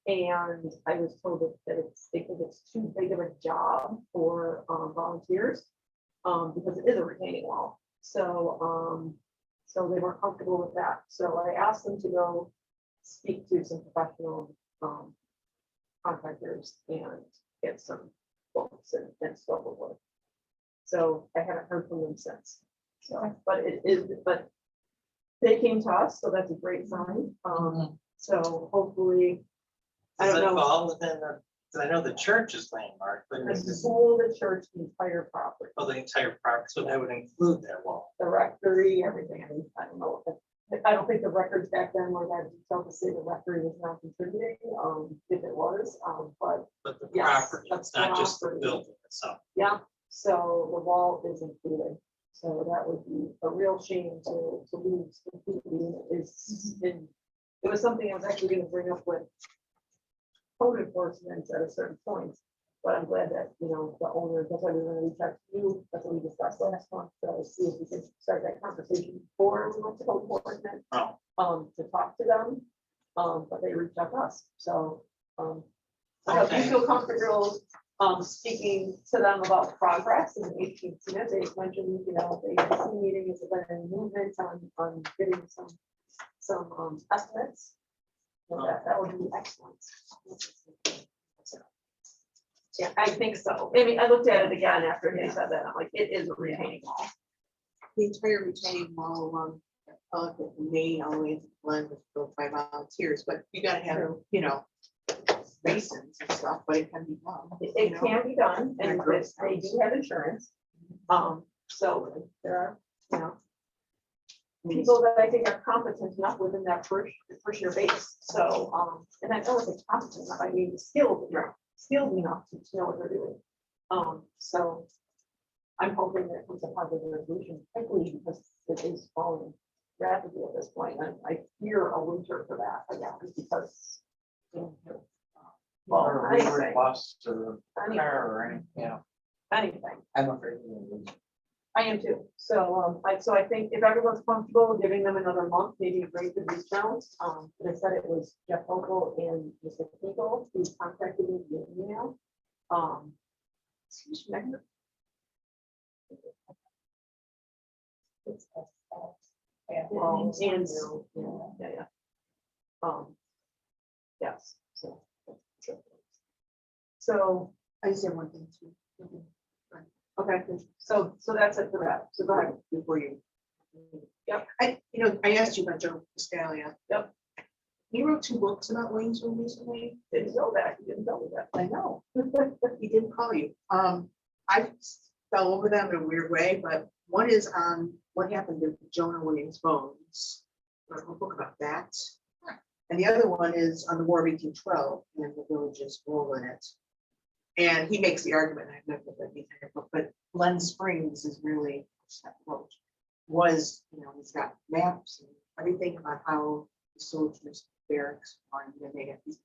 And I was told that they think it's too big of a job for volunteers, because it is a retaining wall. So they weren't comfortable with that. So I asked them to go speak to some professional contractors and get some quotes and scope of work. So I haven't heard from them since. So, but they came to us, so that's a great sign. So hopefully, I Does don't it know, fall within the, 'cause I know the church is landmark, but the this is, school, the church, the entire property, oh, the entire park, so that would include that wall. the rectory, everything. I mean, I don't know. I don't think the records back then were that detailed to say the record is not contributing, if it was, but But the Yes, property, that's it's not just the property. building itself. yeah, so the wall is included. So that would be a real shame to lose completely. It was something I was actually gonna bring up with code enforcement at a certain point. But I'm glad that, the owner, that's why we were gonna reach out to you, that's what we discussed last month, to see if we could start that conversation before we went to code enforcement. Oh. To talk to them, but they reached out to us, so, I do Okay. feel comfortable, speaking to them about progress and HPC. They mentioned, the HPC meeting is been movement on getting some estimates. So that would be excellent. Yeah, I think so. I mean, I looked at it again after they said that, I'm like, it is a retaining wall. The entire retaining wall along the main all the way to the Glen was built by volunteers, but you gotta have, basins and stuff, but it can be done. It can be done, and they do have insurance. So there are, people that I think are competent enough within that first year base. So, and I don't think competent enough, I mean, skilled enough to know what they're doing. So I'm hoping that it comes a positive resolution quickly because it is falling rapidly at this point. And I fear a winter for that, again, because. Well, Or a anything, bus or a anything, car or anything, anything. I'm afraid we're gonna lose it. I am too. So, I think if everyone's comfortable giving them another month, maybe break the discounts. They said it was Jeff Vogel and Mr. Eagle who contacted me via email. Excuse me. It's, Yeah. well, and, yeah. Yes, so. So, I just have one thing too. okay, so that's it for that. So go ahead. Before you. Yep. I asked you about Joe Piscalia. Yep. He wrote 2 books about Williamsville recently. Didn't know that. You didn't tell me that. I know. He didn't call you. I fell over them in a weird way, but one is on what happened to Jonah Williams' bones. A book about that. And the other one is on the War of 1812 and the village's role in it. And he makes the argument, I've never read the entire book, but Glen Springs is really, he's got maps and everything about how the soldiers barracks are, and they have these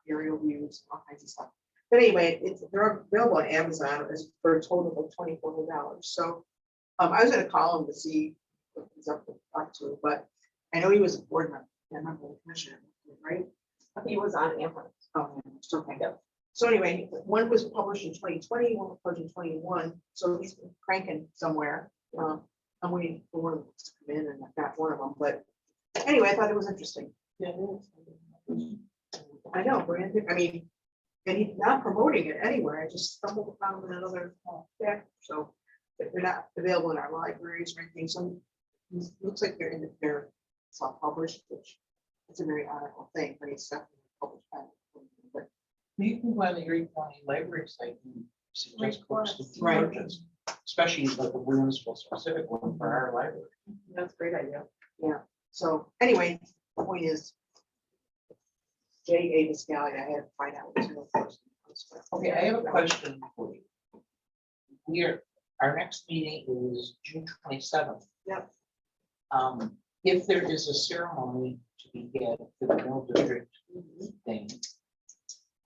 aerial views, all kinds of stuff. But anyway, they're available on Amazon for a total of $2,400. So I was gonna call him to see what he's up to, but I know he was a board member, the commissioner, right? He was on Amherst. Oh, okay. So anyway, one was published in 2020, one was published in 21, so he's been cranking somewhere. I'm waiting for one of them to come in and I've got one of them, but anyway, I thought it was interesting. I know, brand new, I mean, and he's not promoting it anywhere, I just stumbled upon them in another back, so they're not available in our libraries or anything, so it looks like they're self-published, which it's a very honorable thing, but it's definitely published. But You can go on the Erie County Library site and suggest books to Right. purchase, especially like the Williamsville specific one for our library. That's a great idea. yeah, so anyway, the point is J.A. Viscali, I had to find out what his real first name was. Okay, I have a question for you. Our next meeting is June 27th. Yep. If there is a ceremony to be had for the mill district thing,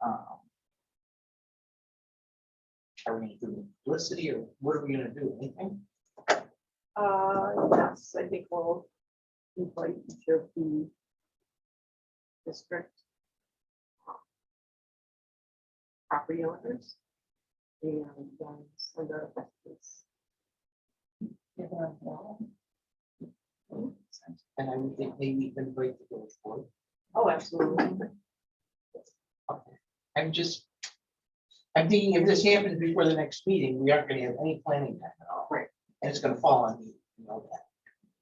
are we gonna do publicity or what are we gonna do? Anything? Yes, I think we'll invite each of the district property owners and send out a message. And I would think maybe even break the village board. Oh, absolutely. Okay. I'm thinking if this happens before the next meeting, we aren't gonna have any planning time at all. Right. And it's gonna fall on me, you know that.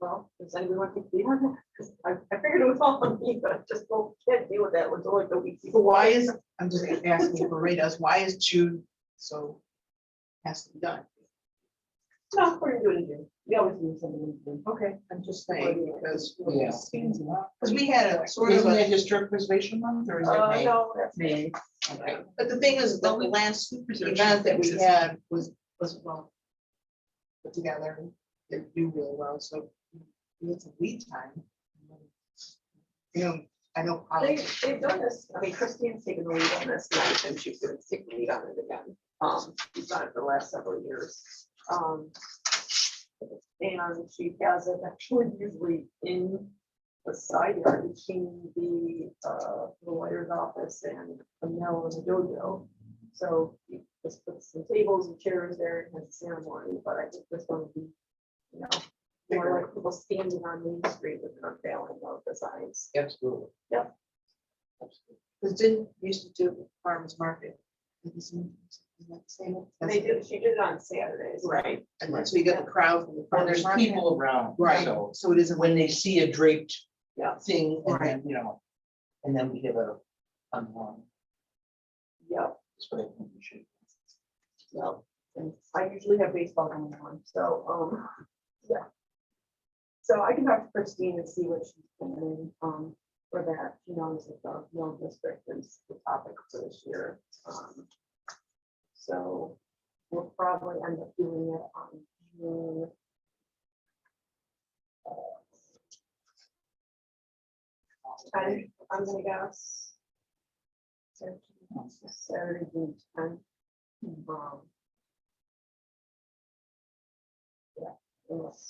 Well, does anyone want to be on that? 'Cause I figured it was all on me, but I just can't deal with that until like the week. So why is, I'm just asking for radars, why is June so has to be done? No, we're gonna do it in June. We always do something in June. Okay, I'm just saying, because, Yeah. because we had a sort of Isn't it a, Historic Preservation Month or is it May? No, that's May. Okay. but the thing is, that the last event that we had was well put together, and didn't do really well, so we had some lead time. You know, I know. They've done this, I mean, Christine's taken the lead on this, and I think she's gonna take the lead on it again. She's done it for the last several years. And she has it actually usually in the side yard between the lawyer's office and the mill and the dojo. So you just put some tables and chairs there and has a ceremony, but I think this one would be, you know, more like people standing on Main Street with an unveiling of the signs. Absolutely. Yep. Absolutely. Because didn't used to do farmers market. Isn't that the same? They did, she did it on Saturdays. Right, and then so you get the crowd from the Well, farmers there's market. people around. Right, So so it isn't when they see a draped Yeah, thing and then, you know, and then we have a unwind. yep, That's what I think we should. yep. And I usually have baseball going on, so, yeah. So I can talk to Christine and see what she's doing, for that. She knows that the mill district is the topic for this year. So we'll probably end up doing it on June. I'm gonna guess. Saturday, June 10th. Yeah, unless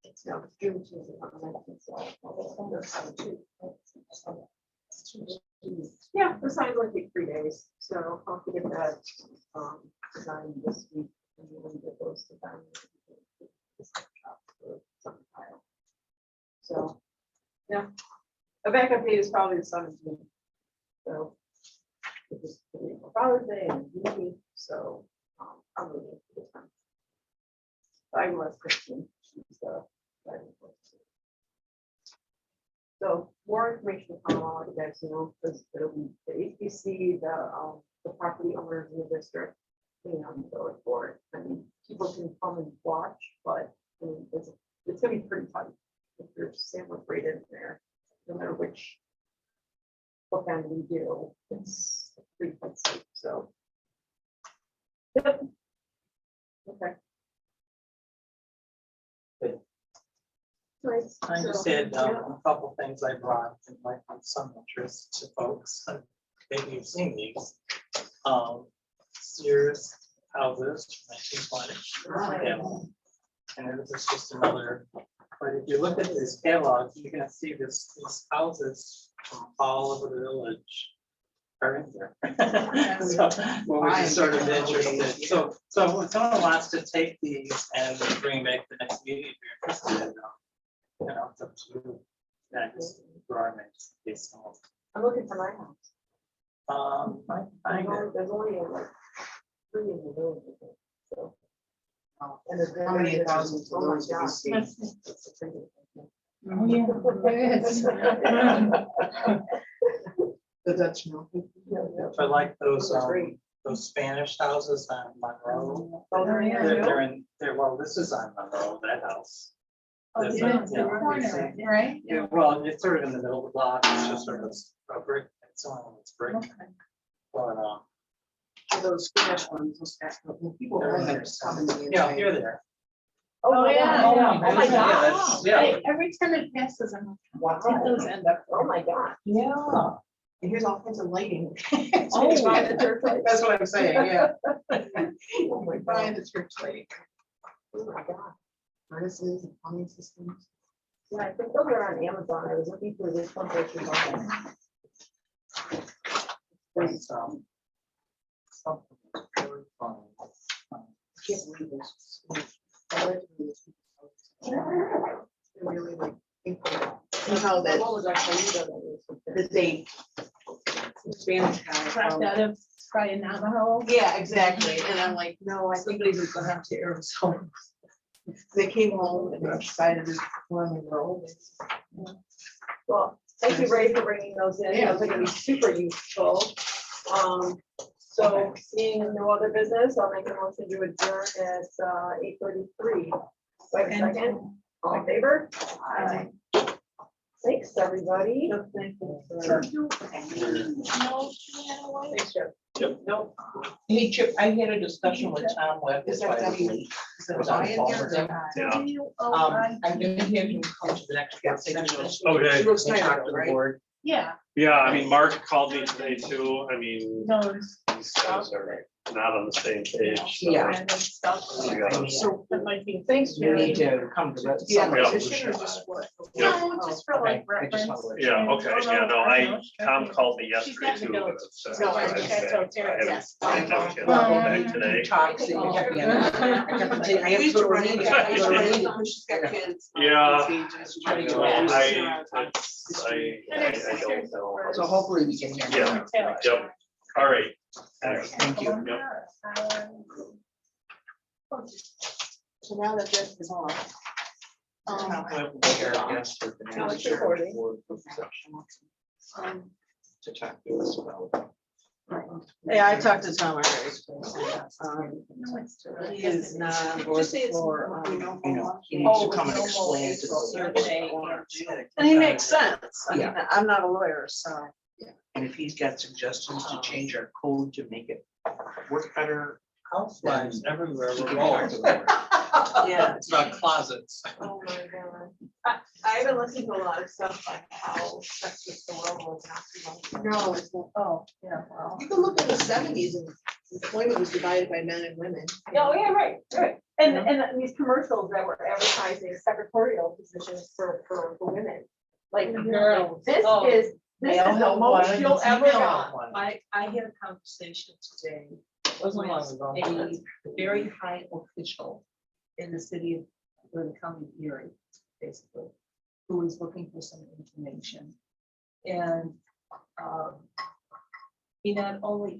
it's no, it's June 2nd, so I'll send those out too. Yeah, the signs only take 3 days, so I'll have to get that, designed this week, and then get those to them. So, yeah, a backup date is probably the 17th. So. It's just for Father's Day and Juneteenth, so, I'm really for the time. I was Christian, she's the. driving force. So more information on all you guys know, because it'll be the HPC, the property owners in the district, and the village board. I mean, people can come and watch, but I mean, it's gonna be pretty tight. If there's sandwich right in there, no matter which bookend we do, it's pretty tight, so. Yep. Okay. Good. Nice. I just So, had yeah. a couple things I brought that might have some interest to folks. Maybe you've seen these. Sears houses, 1920. Yeah. And this is just another, but if you look at these catalogs, you're gonna see these houses from all over the village are in there. So we're just sort of interested. So if someone wants to take these and bring back the next meeting, if you're interested in them, you know, it's up to you. Yeah, just for our next case. I'm looking for my house. There's only like 3 in the village, I think, so. And there's How many thousands of Oh my those have you God. seen? It's a pretty big Oh, yeah, there is. thing. The Dutch mill. I like those, Those are great. those Spanish houses on Monroe. Oh, they're in there, They're in, well, this is on Monroe, that house. Oh, That's yeah, not- it's the yeah, corner, you see. right? Yeah, well, it's sort of in the middle of the block, it's just sort of a brick, it's on, it's brick, Okay. but, Those Spanish ones, those people They're are in there, coming to me. yeah, you're there. Oh, Oh, my yeah, God. yeah. Oh, my Yeah, God. that's- yeah. Hey, every time it passes, I'm like, what did those end up? Oh, my God. Yeah. And here's all kinds of lighting. Oh, by the church lights. That's what I'm saying, yeah. Oh, my Behind God. the church lighting. Oh, my God. Furnaces and plumbing systems. Yeah, I think those are on Amazon. I was looking for this one. Something Really fun. Can't believe this. Really like, you know, that What was I saying? the date. Spanish guy. Crossed from- out of probably Navajo. Yeah, exactly. And I'm like, no, I think Somebody who's gone out to Arizona. they came home and they decided to go on the road. Well, thank you, Ray, for bringing those in. Yeah. Those are gonna be super useful. So seeing no other business, I'll make a motion to adjourn at 8:33. Wait a second. All in favor? Aye. Thanks, everybody. Thanks, Jeff. Nope. Hey, Chip, I had a discussion with Tom Webb. Is that's that why I was W- late, 'cause I was on the phone with him. Yeah. I'm gonna have him come to the next work session. Okay. She looks and tired, talk to the right? board. Yeah. Yeah, I mean, Mark called me today too. I mean, No. these guys are not on the same page. so Yeah. we gotta- So, That might be. Thanks, You need Jerry. to come to the. yeah, some position or resolution. just what? No, just for like Okay, I just reference. wanna let Yeah, okay, yeah, no, Tom called me She's yesterday got the too. notes. but, No, I I haven't think that's checked. okay, I haven't- yes. I haven't had a chance to Well, go back today. Talks, and you kept me on- I kept on saying, I have We to used go to to a run meeting, into, I have to go to a meeting. she's got kids. Yeah. Pages, Trying to get No, my hours I I don't know. So hopefully we can hear. Yeah, yep, all right. All right. Thank you. Yep. So now that that is on. No, it's recording. To talk to us about. Yeah, I talked to Tom already. He is not on board Just say it's, for, you know, You know, he needs to come and explain it to the Survey. board. and he makes sense. I mean, Yeah. I'm not a lawyer, so. And if he's got suggestions to change our code to make it work better. Housewives everywhere. he We're can all- talk to the board. Yeah. It's about closets. Oh my god. I haven't listened to a lot of stuff like how sexist the world was not too long ago. No, it's not. Oh, yeah, well. You can look in the seventies and employment was divided by men and women. Oh, yeah, right. And these commercials that were advertising secretarial positions for women. Like, Girls. this Oh. is the most you'll ever want. I had a conversation today Wasn't long with ago. a very high official in the city of, or the county of Erie, basically, who was looking for some information. And he not only